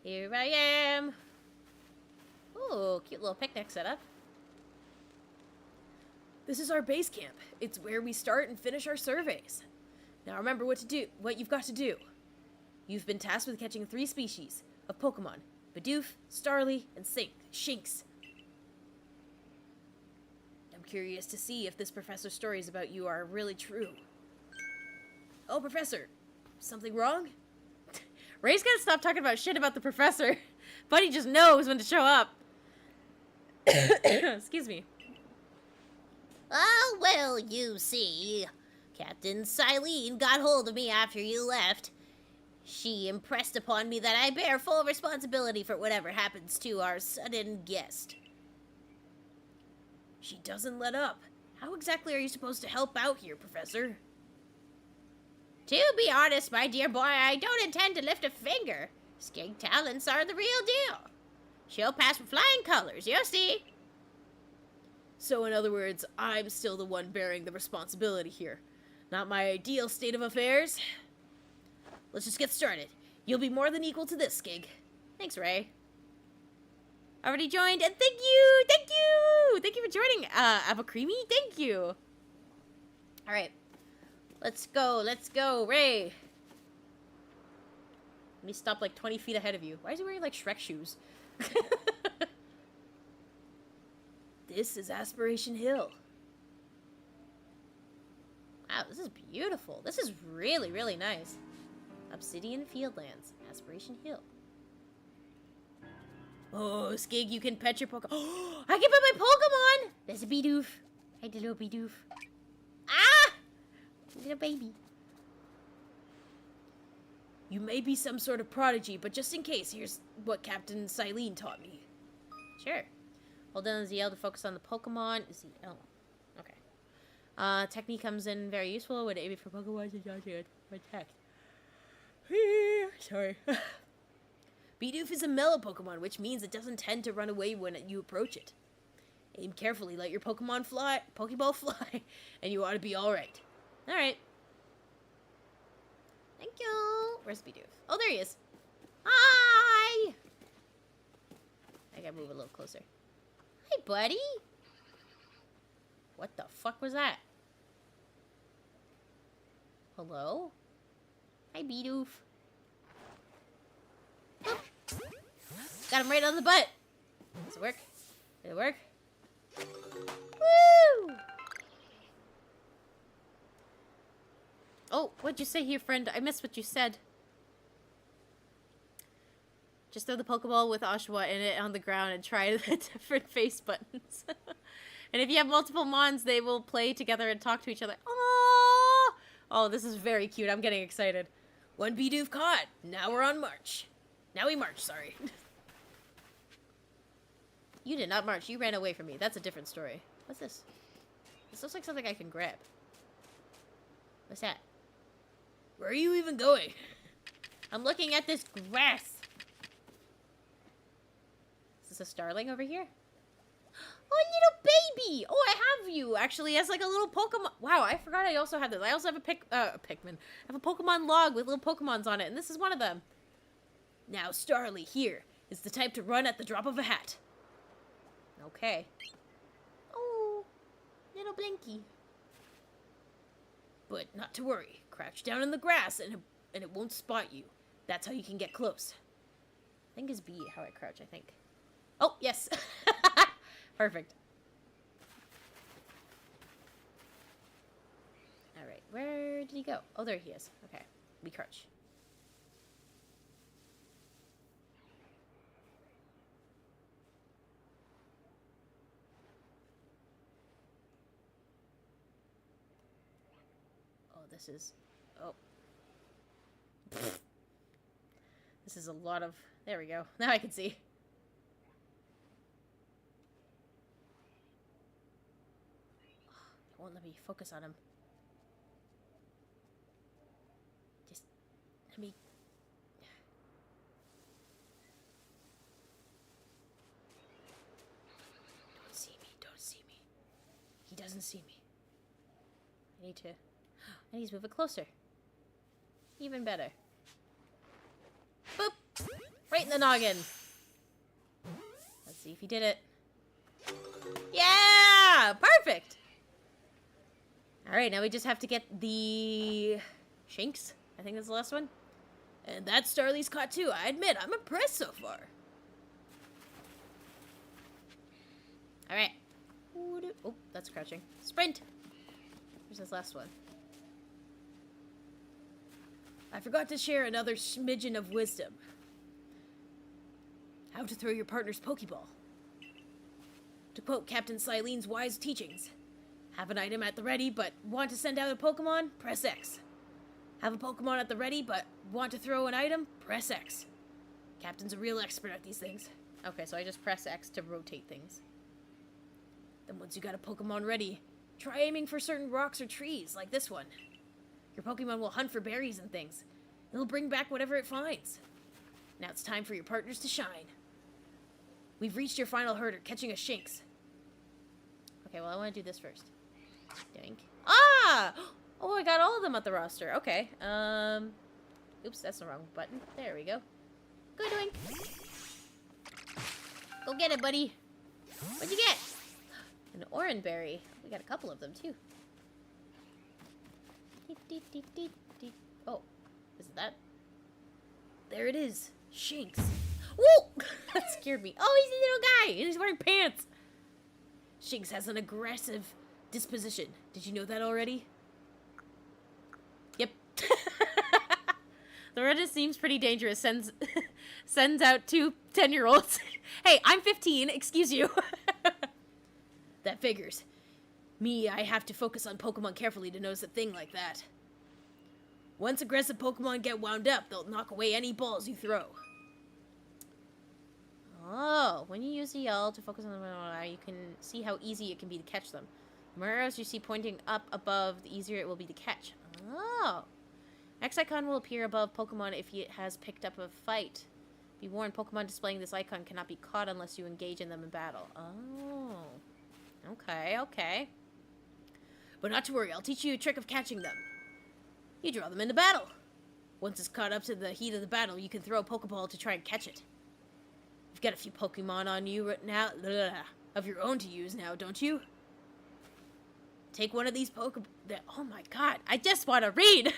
Here I am. Oh, cute little picnic setup. This is our base camp. It's where we start and finish our surveys. Now remember what you've got to do. You've been tasked with catching 3 species of Pokemon. Bidoof, Starly, and Shinx. I'm curious to see if this professor's stories about you are really true. Oh, Professor. Something wrong? Ray's gotta stop talking about shit about the professor. Buddy just knows when to show up. Excuse me. Oh, well, you see. Captain Silene got hold of me after you left. She impressed upon me that I bear full responsibility for whatever happens to our sudden guest. She doesn't let up. How exactly are you supposed to help out here, Professor? To be honest, my dear boy, I don't intend to lift a finger. Skig talents are the real deal. She'll pass with flying colors, you'll see. So in other words, I'm still the one bearing the responsibility here. Not my ideal state of affairs. Let's just get started. You'll be more than equal to this, Skig. Thanks, Ray. Already joined, and thank you! Thank you! Thank you for joining, Avacreamy. Thank you. Alright. Let's go, Ray. Let me stop like 20 feet ahead of you. Why is he wearing like Shrek shoes? This is Aspiration Hill. Wow, this is beautiful. This is really, really nice. Obsidian Fieldlands, Aspiration Hill. Oh, Skig, you can pet your Pokemon. Oh, I can pet my Pokemon! There's a Bidoof. Hey, the little Bidoof. Ah! Little baby. You may be some sort of prodigy, but just in case, here's what Captain Silene taught me. Sure. Hold down ZL to focus on the Pokemon. ZL. Okay. Technique comes in very useful when aiming for Pokemon to dodge and protect. Sorry. Bidoof is a mellow Pokemon, which means it doesn't tend to run away when you approach it. Aim carefully, let your Pokeball fly, and you ought to be alright. Alright. Thank you. Where's Bidoof? Oh, there he is. Hi! I gotta move a little closer. Hi, buddy. What the fuck was that? Hello? Hi, Bidoof. Boop. Got him right on the butt. Does it work? Did it work? Woo! Oh, what'd you say here, friend? I missed what you said. Just throw the Pokeball with Oshawott in it on the ground and try the different face buttons. And if you have multiple Mons, they will play together and talk to each other. Aww! Oh, this is very cute. I'm getting excited. One Bidoof caught. Now we're on march. Now we march, sorry. You did not march. You ran away from me. That's a different story. What's this? This looks like something I can grab. What's that? Where are you even going? I'm looking at this grass. Is this a starling over here? Oh, little baby! Oh, I have you, actually, as like a little Pokemon. Wow, I forgot I also have this. I also have a Pikmin. I have a Pokemon log with little Pokemons on it, and this is one of them. Now, Starly, here is the type to run at the drop of a hat. Okay. Oh, little Blinky. But not to worry. Crouch down in the grass, and it won't spot you. That's how you can get close. I think is B how I crouch, I think. Oh, yes. Perfect. Alright, where did he go? Oh, there he is. Okay, we crouch. Oh, this is... Oh. This is a lot of... There we go. Now I can see. It won't let me focus on him. Just let me... Don't see me, don't see me. He doesn't see me. I need to... I need to move it closer. Even better. Boop! Right in the noggin. Let's see if he did it. Yeah! Perfect! Alright, now we just have to get the... Shinx? I think that's the last one. And that's Starly's caught too. I admit, I'm impressed so far. Alright. Oh, that's crouching. Sprint! Here's this last one. I forgot to share another smidgen of wisdom. How to throw your partner's Pokeball. To quote Captain Silene's wise teachings, have an item at the ready but want to send out a Pokemon? Press X. Have a Pokemon at the ready but want to throw an item? Press X. Captain's a real expert at these things. Okay, so I just press X to rotate things. Then once you got a Pokemon ready, try aiming for certain rocks or trees, like this one. Your Pokemon will hunt for berries and things. It'll bring back whatever it finds. Now it's time for your partners to shine. We've reached your final herder, catching a Shinx. Okay, well, I want to do this first. Dink. Ah! Oh, I got all of them at the roster. Okay. Oops, that's the wrong button. There we go. Good doink. Go get it, buddy. What'd you get? An Oranberry. We got a couple of them, too. Oh, is it that? There it is. Shinx. Woo! That scared me. Oh, he's a little guy, and he's wearing pants. Shinx has an aggressive disposition. Did you know that already? Yep. The Reddit seems pretty dangerous. Sends out 2 10-year-olds. Hey, I'm 15. Excuse you. That figures. Me, I have to focus on Pokemon carefully to notice a thing like that. Once aggressive Pokemon get wound up, they'll knock away any balls you throw. Oh, when you use EL to focus on them, you can see how easy it can be to catch them. The more arrows you see pointing up above, the easier it will be to catch. Oh. X icon will appear above Pokemon if it has picked up a fight. Be warned, Pokemon displaying this icon cannot be caught unless you engage in them in battle. Oh. Okay, okay. But not to worry, I'll teach you a trick of catching them. You draw them into battle. Once it's caught up to the heat of the battle, you can throw a Pokeball to try and catch it. You've got a few Pokemon on you right now, of your own to use now, don't you? Take one of these oh my god, I just want to read!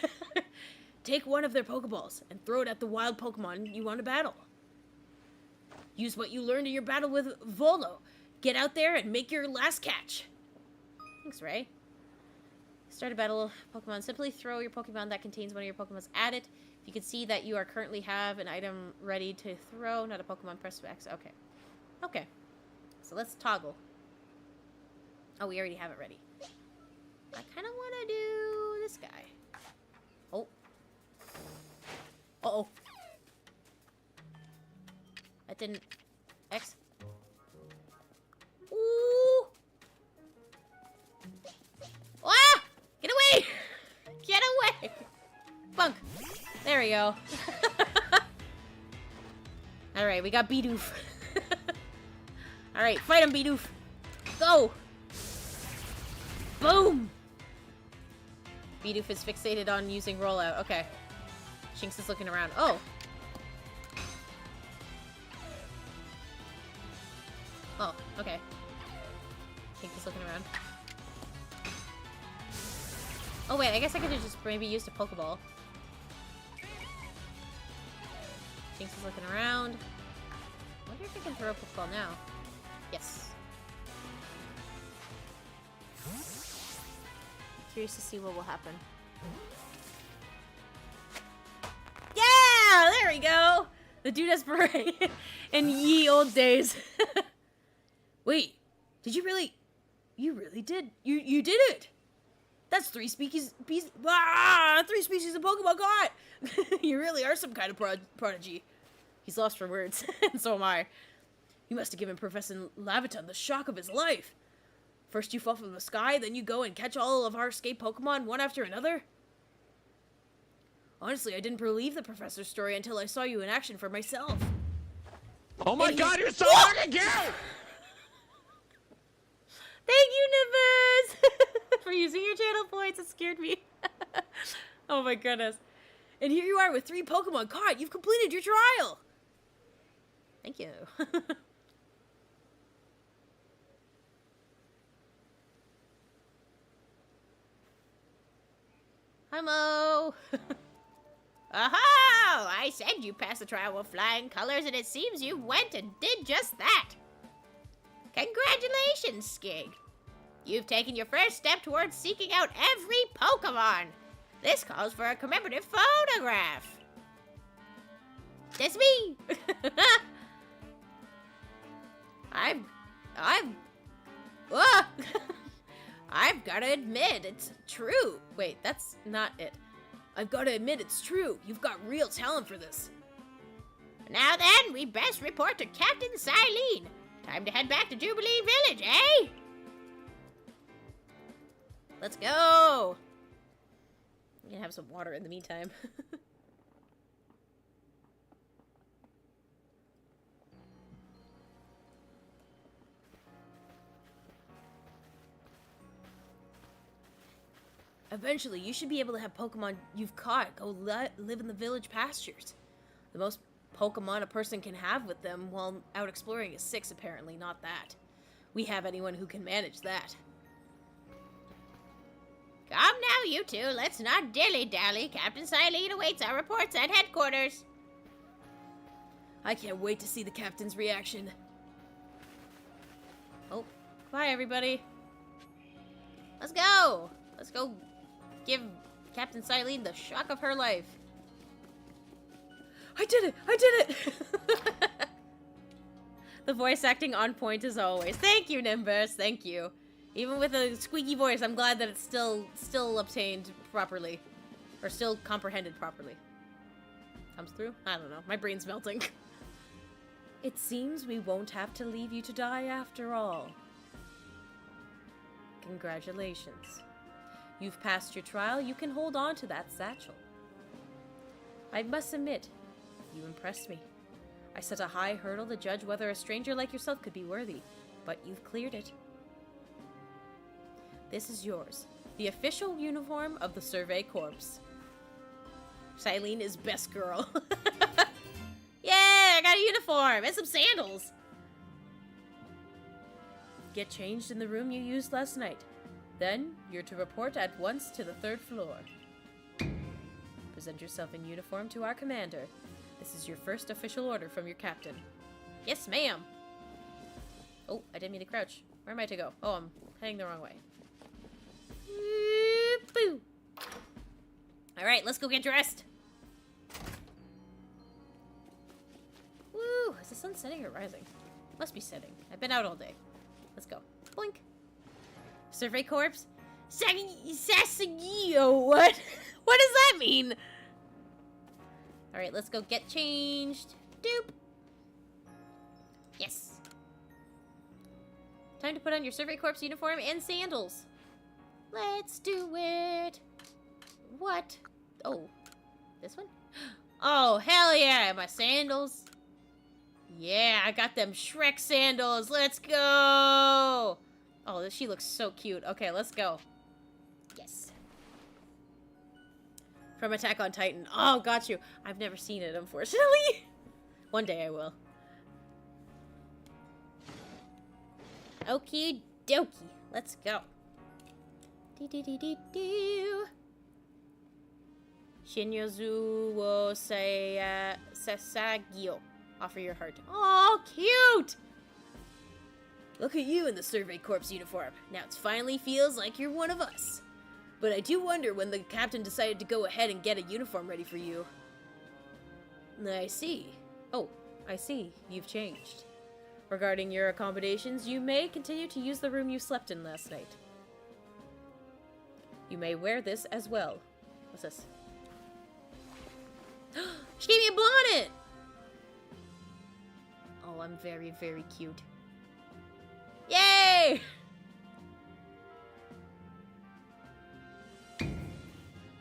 Take one of their Pokeballs and throw it at the wild Pokemon you want to battle. Use what you learned in your battle with Volno. Get out there and make your last catch. Thanks, Ray. Start a battle Pokemon. Simply throw your Pokemon that contains one of your Pokemons at it. If you can see that you are currently have an item ready to throw, not a Pokemon, press X. Okay. Okay. So let's toggle. Oh, we already have it ready. I kind of want to do this guy. Oh. Uh-oh. That didn't... X. Ooh! Ah! Get away! Get away! Bunk. There we go. Alright, we got Bidoof. Alright, fight him, Bidoof. Go! Boom! Bidoof is fixated on using rollout. Okay. Shinx is looking around. Oh! Oh, okay. Shinx is looking around. Oh wait, I guess I could have just maybe used a Pokeball. Shinx is looking around. I wonder if I can throw a Pokeball now. Yes. Curious to see what will happen. Yeah! There we go! The Dudas Beret in ye old days. Wait, did you really... You really did. You did it! That's three species of Pokemon caught! You really are some kind of prodigy. He's lost for words, and so am I. You must have given Professor Laviton the shock of his life. First you fall from the sky, then you go and catch all of our escaped Pokemon one after another? Honestly, I didn't believe the professor's story until I saw you in action for myself. Oh my god, you're so hard to kill! Thank you, Nimbus! For using your channel points, it scared me. Oh my goodness. And here you are with 3 Pokemon caught. You've completed your trial. Thank you. Hi, Mo. Oh, I said you passed the trial with flying colors, and it seems you went and did just that. Congratulations, Skig. You've taken your first step towards seeking out every Pokemon. This calls for a commemorative photograph. That's me. I've got to admit, it's true. Wait, that's not it. I've got to admit, it's true. You've got real talent for this. Now then, we best report to Captain Silene. Time to head back to Jubilee Village, eh? Let's go. I'm gonna have some water in the meantime. Eventually, you should be able to have Pokemon you've caught go live in the village pastures. The most Pokemon a person can have with them while out exploring is 6, apparently, not that. We have anyone who can manage that. Come now, you two. Let's not dilly-dally. Captain Silene awaits our reports at headquarters. I can't wait to see the captain's reaction. Oh, bye, everybody. Let's go. Let's go give Captain Silene the shock of her life. I did it! I did it! The voice acting on point as always. Thank you, Nimbus. Thank you. Even with a squeaky voice, I'm glad that it's still obtained properly. Or still comprehended properly. Comes through? I don't know. My brain's melting. It seems we won't have to leave you to die after all. Congratulations. You've passed your trial. You can hold on to that satchel. I must admit, you impressed me. I set a high hurdle to judge whether a stranger like yourself could be worthy, but you've cleared it. This is yours. The official uniform of the Survey Corps. Shailene is best girl. Yeah, I got a uniform and some sandals. Get changed in the room you used last night. Then, you're to report at once to the 3rd floor. Present yourself in uniform to our commander. This is your first official order from your captain. Yes, ma'am. Oh, I didn't mean to crouch. Where am I to go? Oh, I'm heading the wrong way. Boo. Alright, let's go get dressed. Woo! Is the sun setting or rising? Must be setting. I've been out all day. Let's go. Blink. Survey Corps? Sasagio, what? What does that mean? Alright, let's go get changed. Doop. Yes. Time to put on your Survey Corps uniform and sandals. Let's do it. What? Oh, this one? Oh, hell yeah, my sandals. Yeah, I got them Shrek sandals. Let's go. Oh, she looks so cute. Okay, let's go. Yes. From Attack on Titan. Oh, got you. I've never seen it, unfortunately. One day I will. Okie dokie. Let's go. Do. Shinyozu wo sasagio. Offer your heart. Oh, cute! Look at you in the Survey Corps uniform. Now it finally feels like you're one of us. But I do wonder when the captain decided to go ahead and get a uniform ready for you. I see. Oh, I see. You've changed. Regarding your accommodations, you may continue to use the room you slept in last night. You may wear this as well. What's this? She gave me a bonnet! Oh, I'm very, very cute. Yay!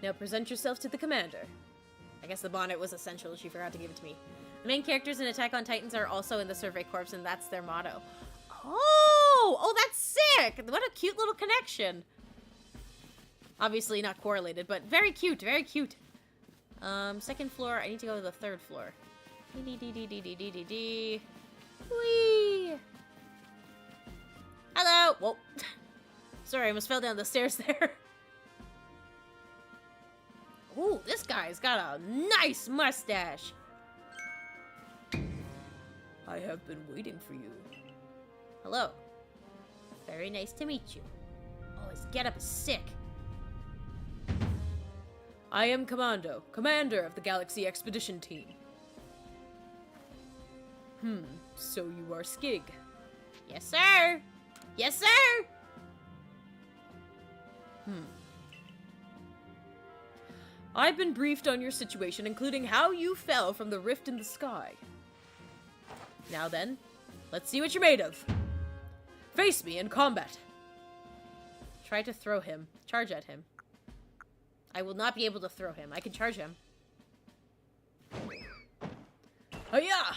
Now present yourself to the commander. I guess the bonnet was essential. She forgot to give it to me. The main characters in Attack on Titans are also in the Survey Corps, and that's their motto. Oh, that's sick! What a cute little connection. Obviously not correlated, but very cute, very cute. Second floor. I need to go to the 3rd floor. Whee! Hello! Whoa. Sorry, I almost fell down the stairs there. Ooh, this guy's got a nice mustache. I have been waiting for you. Hello. Very nice to meet you. Oh, his getup is sick. I am Commando, commander of the Galaxy Expedition Team. So you are Skig. Yes, sir! Yes, sir! I've been briefed on your situation, including how you fell from the rift in the sky. Now then, let's see what you're made of. Face me in combat. Try to throw him. Charge at him. I will not be able to throw him. I can charge him. Oh yeah!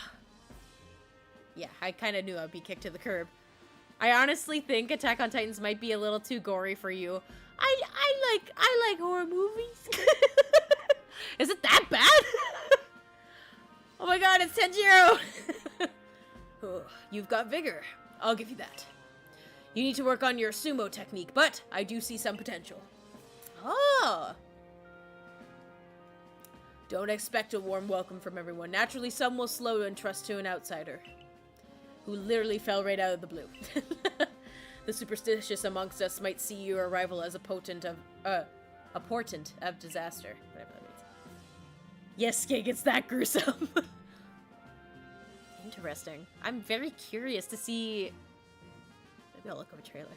Yeah, I kind of knew I'd be kicked to the curb. I honestly think Attack on Titans might be a little too gory for you. I like horror movies. Is it that bad? Oh my god, it's Tenjiro! Oh, you've got vigor. I'll give you that. You need to work on your sumo technique, but I do see some potential. Oh! Don't expect a warm welcome from everyone. Naturally, some will slow and trust to an outsider. Who literally fell right out of the blue. The superstitious amongst us might see your arrival as a portent of disaster. Whatever that means. Yes, Skig, it's that gruesome. Interesting. I'm very curious to see... Maybe I'll look up a trailer.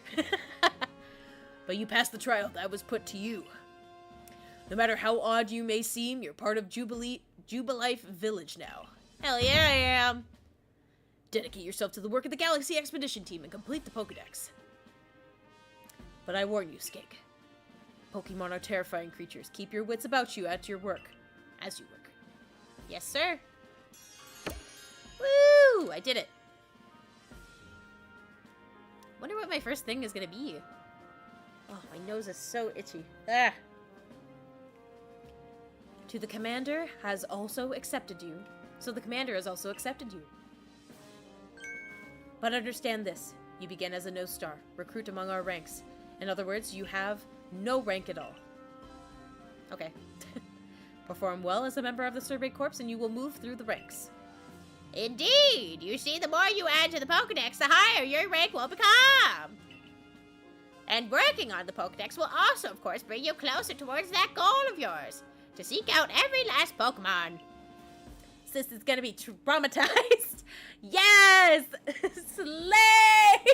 But you passed the trial that was put to you. No matter how odd you may seem, you're part of Jubilife Village now. Hell yeah, I am. Dedicate yourself to the work of the Galaxy Expedition Team and complete the Pokedex. But I warn you, Skig. Pokemon are terrifying creatures. Keep your wits about you at your work. As you work. Yes, sir. Woo! I did it. Wonder what my first thing is gonna be. Oh, my nose is so itchy. Ah. To the commander has also accepted you. So the commander has also accepted you. But understand this. You begin as a no star, recruit among our ranks. In other words, you have no rank at all. Okay. Perform well as a member of the Survey Corps and you will move through the ranks. Indeed! You see, the more you add to the Pokedex, the higher your rank will become! And working on the Pokedex will also, of course, bring you closer towards that goal of yours, to seek out every last Pokemon. Sis is gonna be traumatized! Yes! Slay!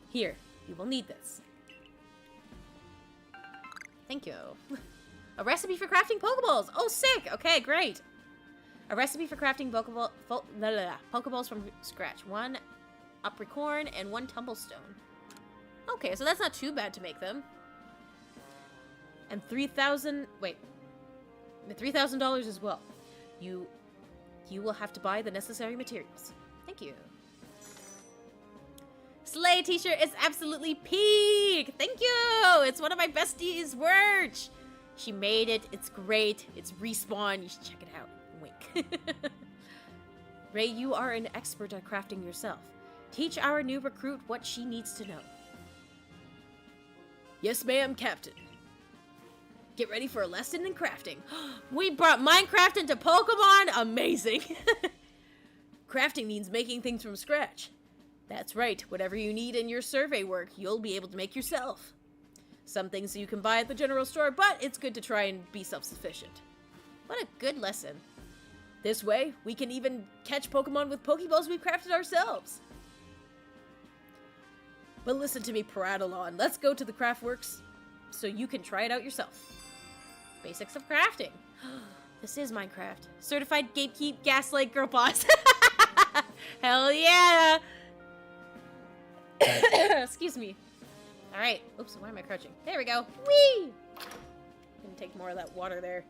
Here, you will need this. Thank you. A recipe for crafting Pokeballs! Oh, sick! Okay, great. A recipe for crafting Pokeballs from scratch. 1 Apricorn and 1 Tumblestone. Okay, so that's not too bad to make them. And 3,000... Wait. $3,000 as well. You will have to buy the necessary materials. Thank you. Slay t-shirt is absolutely peak! Thank you! It's one of my besties' merch! She made it. It's great. It's Respawn. You should check it out. Wink. Ray, you are an expert at crafting yourself. Teach our new recruit what she needs to know. Yes, ma'am, Captain. Get ready for a lesson in crafting. We brought Minecraft into Pokemon? Amazing! Crafting means making things from scratch. That's right. Whatever you need in your survey work, you'll be able to make yourself. Some things you can buy at the general store, but it's good to try and be self-sufficient. What a good lesson. This way, we can even catch Pokemon with Pokeballs we've crafted ourselves. But listen to me, Paradolon. Let's go to the Craftworks so you can try it out yourself. Basics of crafting. This is Minecraft. Certified Gatekeep Gaslight Girl Boss. Hell yeah! Excuse me. Alright. Oops, why am I crouching? There we go. Whee! Gonna take more of that water there.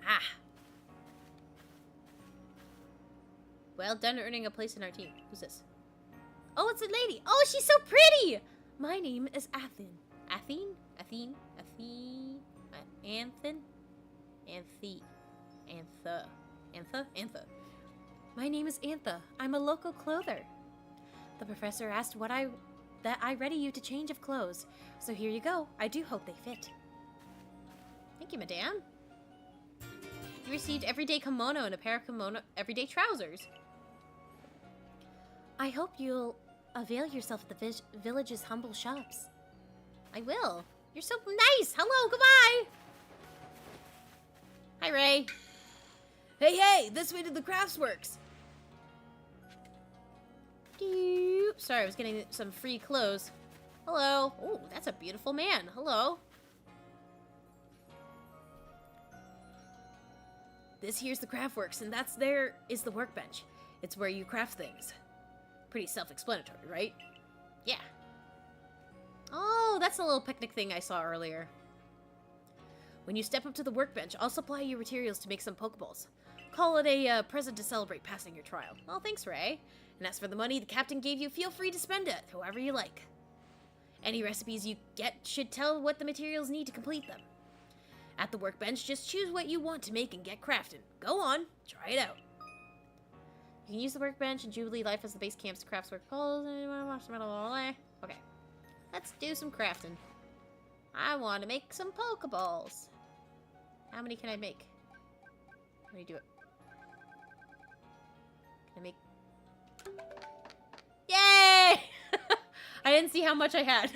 Ah. Well done earning a place in our team. Who's this? Oh, it's a lady. Oh, she's so pretty! My name is Athen. Athene? Athene? Athene? Anthen? Anthe. Antha. Antha? Antha. My name is Antha. I'm a local clother. The professor asked that I ready you to change of clothes. So here you go. I do hope they fit. Thank you, madame. You received everyday kimono and a pair of everyday trousers. I hope you'll avail yourself of the village's humble shops. I will. You're so nice. Hello, goodbye. Hi, Ray. Hey, this way to the Craftsworks. Sorry, I was getting some free clothes. Hello. Oh, that's a beautiful man. Hello. This here's the Craftworks, and there is the workbench. It's where you craft things. Pretty self-explanatory, right? Yeah. Oh, that's the little picnic thing I saw earlier. When you step up to the workbench, I'll supply you materials to make some Pokeballs. Call it a present to celebrate passing your trial. Oh, thanks, Ray. And as for the money the captain gave you, feel free to spend it, however you like. Any recipes you get should tell what the materials need to complete them. At the workbench, just choose what you want to make and get crafting. Go on, try it out. You can use the workbench and Jubilee Life as the base camps to craft work poles. Okay, let's do some crafting. I want to make some Pokeballs. How many can I make? How do you do it? Can I make... Yay! I didn't see how much I had.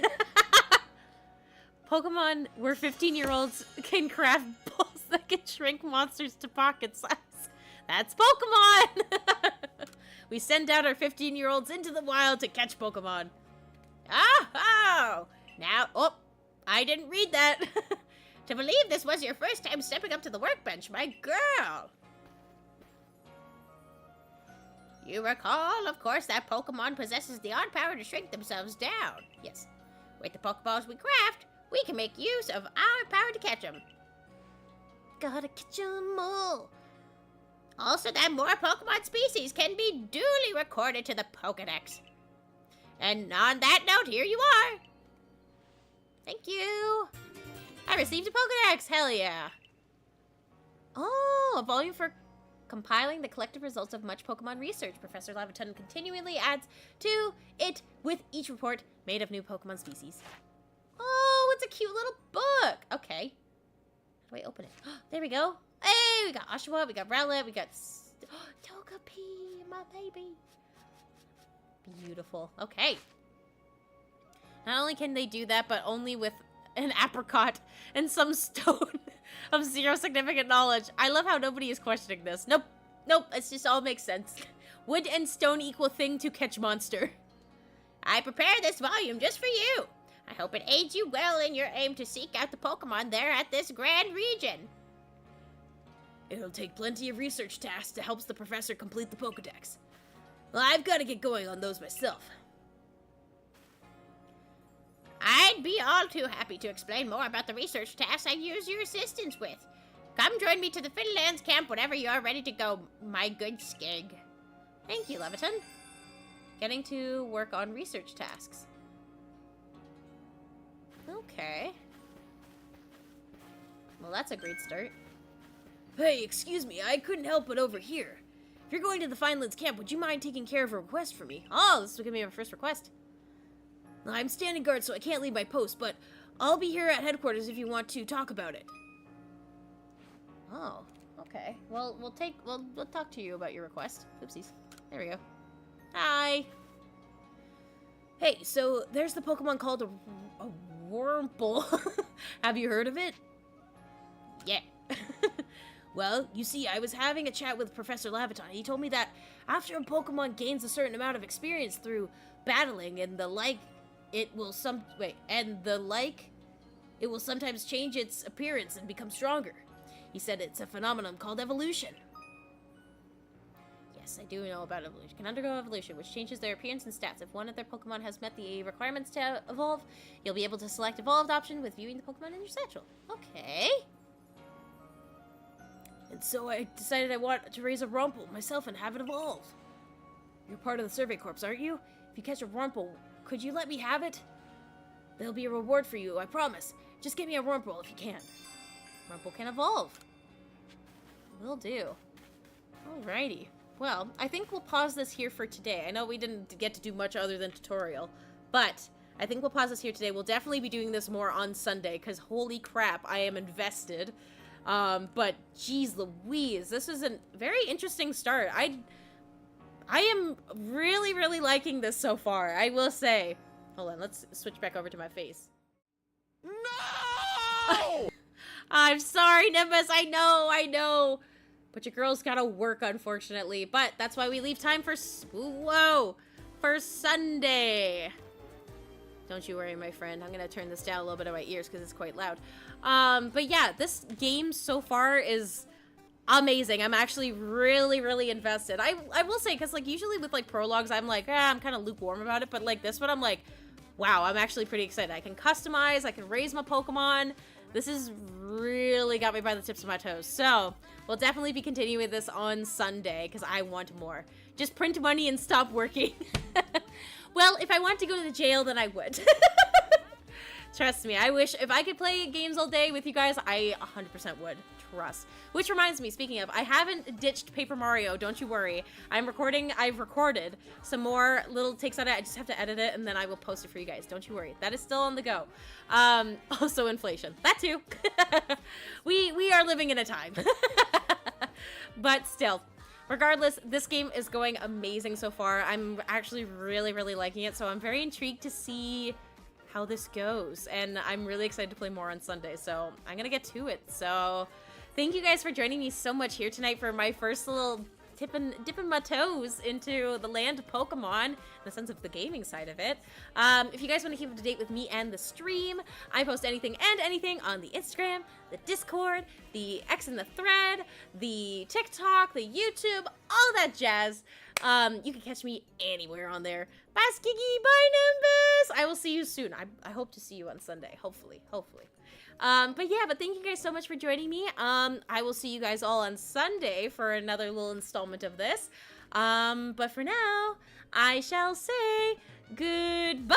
Pokemon where 15-year-olds can craft balls that can shrink monsters to pocket size. That's Pokemon! We send out our 15-year-olds into the wild to catch Pokemon. Oh! Now, I didn't read that. To believe this was your first time stepping up to the workbench, my girl. You recall, of course, that Pokemon possesses the odd power to shrink themselves down. Yes. With the Pokeballs we craft, we can make use of our power to catch them. Gotta catch 'em all. Also, that more Pokemon species can be duly recorded to the Pokedex. And on that note, here you are. Thank you. I received a Pokedex. Hell yeah. Oh, a volume for compiling the collective results of much Pokemon research. Professor Laviton continually adds to it with each report made of new Pokemon species. Oh, it's a cute little book. Okay. How do I open it? There we go. Hey, we got Oshawott, we got Rowlet, we got Togepi, my baby. Beautiful. Okay. Not only can they do that, but only with an apricot and some stone of zero significant knowledge. I love how nobody is questioning this. Nope. Nope. It just all makes sense. Wood and stone equal thing to catch monster. I prepared this volume just for you. I hope it aids you well in your aim to seek out the Pokemon there at this grand region. It'll take plenty of research tasks to help the professor complete the Pokedex. Well, I've got to get going on those myself. I'd be all too happy to explain more about the research tasks I use your assistance with. Come join me to the Fiddlelands camp whenever you're ready to go, my good Skig. Thank you, Leviton. Getting to work on research tasks. Okay. Well, that's a great start. Hey, excuse me, I couldn't help but overhear. If you're going to the Finelands camp, would you mind taking care of a request for me? Oh, this will give me my first request. I'm standing guard, so I can't leave my post, but I'll be here at headquarters if you want to talk about it. Oh, okay. Well, we'll talk to you about your request. Oopsies. There we go. Hi. Hey, so there's the Pokemon called a Wurmple. Have you heard of it? Yeah. Well, you see, I was having a chat with Professor Laviton. He told me that after a Pokemon gains a certain amount of experience through battling and the like, it will sometimes change its appearance and become stronger. He said it's a phenomenon called evolution. Yes, I do know about evolution. Can undergo evolution, which changes their appearance and stats. If one of their Pokemon has met the requirements to evolve, you'll be able to select evolved option with viewing the Pokemon in your satchel. Okay. And so I decided I want to raise a Wurmple myself and have it evolve. You're part of the Survey Corps, aren't you? If you catch a Wurmple, could you let me have it? There'll be a reward for you, I promise. Just give me a Wurmple if you can. Wurmple can evolve. Will do. Alrighty. Well, I think we'll pause this here for today. I know we didn't get to do much other than tutorial, but I think we'll pause this here today. We'll definitely be doing this more on Sunday, because holy crap, I am invested. But geez Louise, this is a very interesting start. I am really, really liking this so far, I will say. Hold on, let's switch back over to my face. No! I'm sorry, Nimbus, I know. But your girl's gotta work, unfortunately. But that's why we leave time for for Sunday. Don't you worry, my friend. I'm gonna turn this down a little bit of my ears because it's quite loud. But yeah, this game so far is amazing. I'm actually really, really invested. I will say, because like usually with like prologues, I'm like, I'm kind of lukewarm about it. But like this one, I'm like, wow, I'm actually pretty excited. I can customize, I can raise my Pokemon. This has really got me by the tips of my toes. So we'll definitely be continuing this on Sunday because I want more. Just print money and stop working. Well, if I want to go to the jail, then I would. Trust me, I wish if I could play games all day with you guys, I 100% would. Trust. Which reminds me, speaking of, I haven't ditched Paper Mario, don't you worry. I've recorded some more little takes on it. I just have to edit it, and then I will post it for you guys. Don't you worry. That is still on the go. Also inflation. That too. We are living in a time. But still. Regardless, this game is going amazing so far. I'm actually really, really liking it, so I'm very intrigued to see how this goes. And I'm really excited to play more on Sunday, so I'm gonna get to it. So thank you guys for joining me so much here tonight for my first little dipping my toes into the land of Pokemon, in the sense of the gaming side of it. If you guys want to keep up to date with me and the stream, I post anything and anything on the Instagram, the Discord, the X and the Thread, the TikTok, the YouTube, all that jazz. You can catch me anywhere on there. Bye, Skiggy. Bye, Nimbus. I will see you soon. I hope to see you on Sunday. Hopefully. But thank you guys so much for joining me. I will see you guys all on Sunday for another little installment of this. But for now, I shall say goodbye.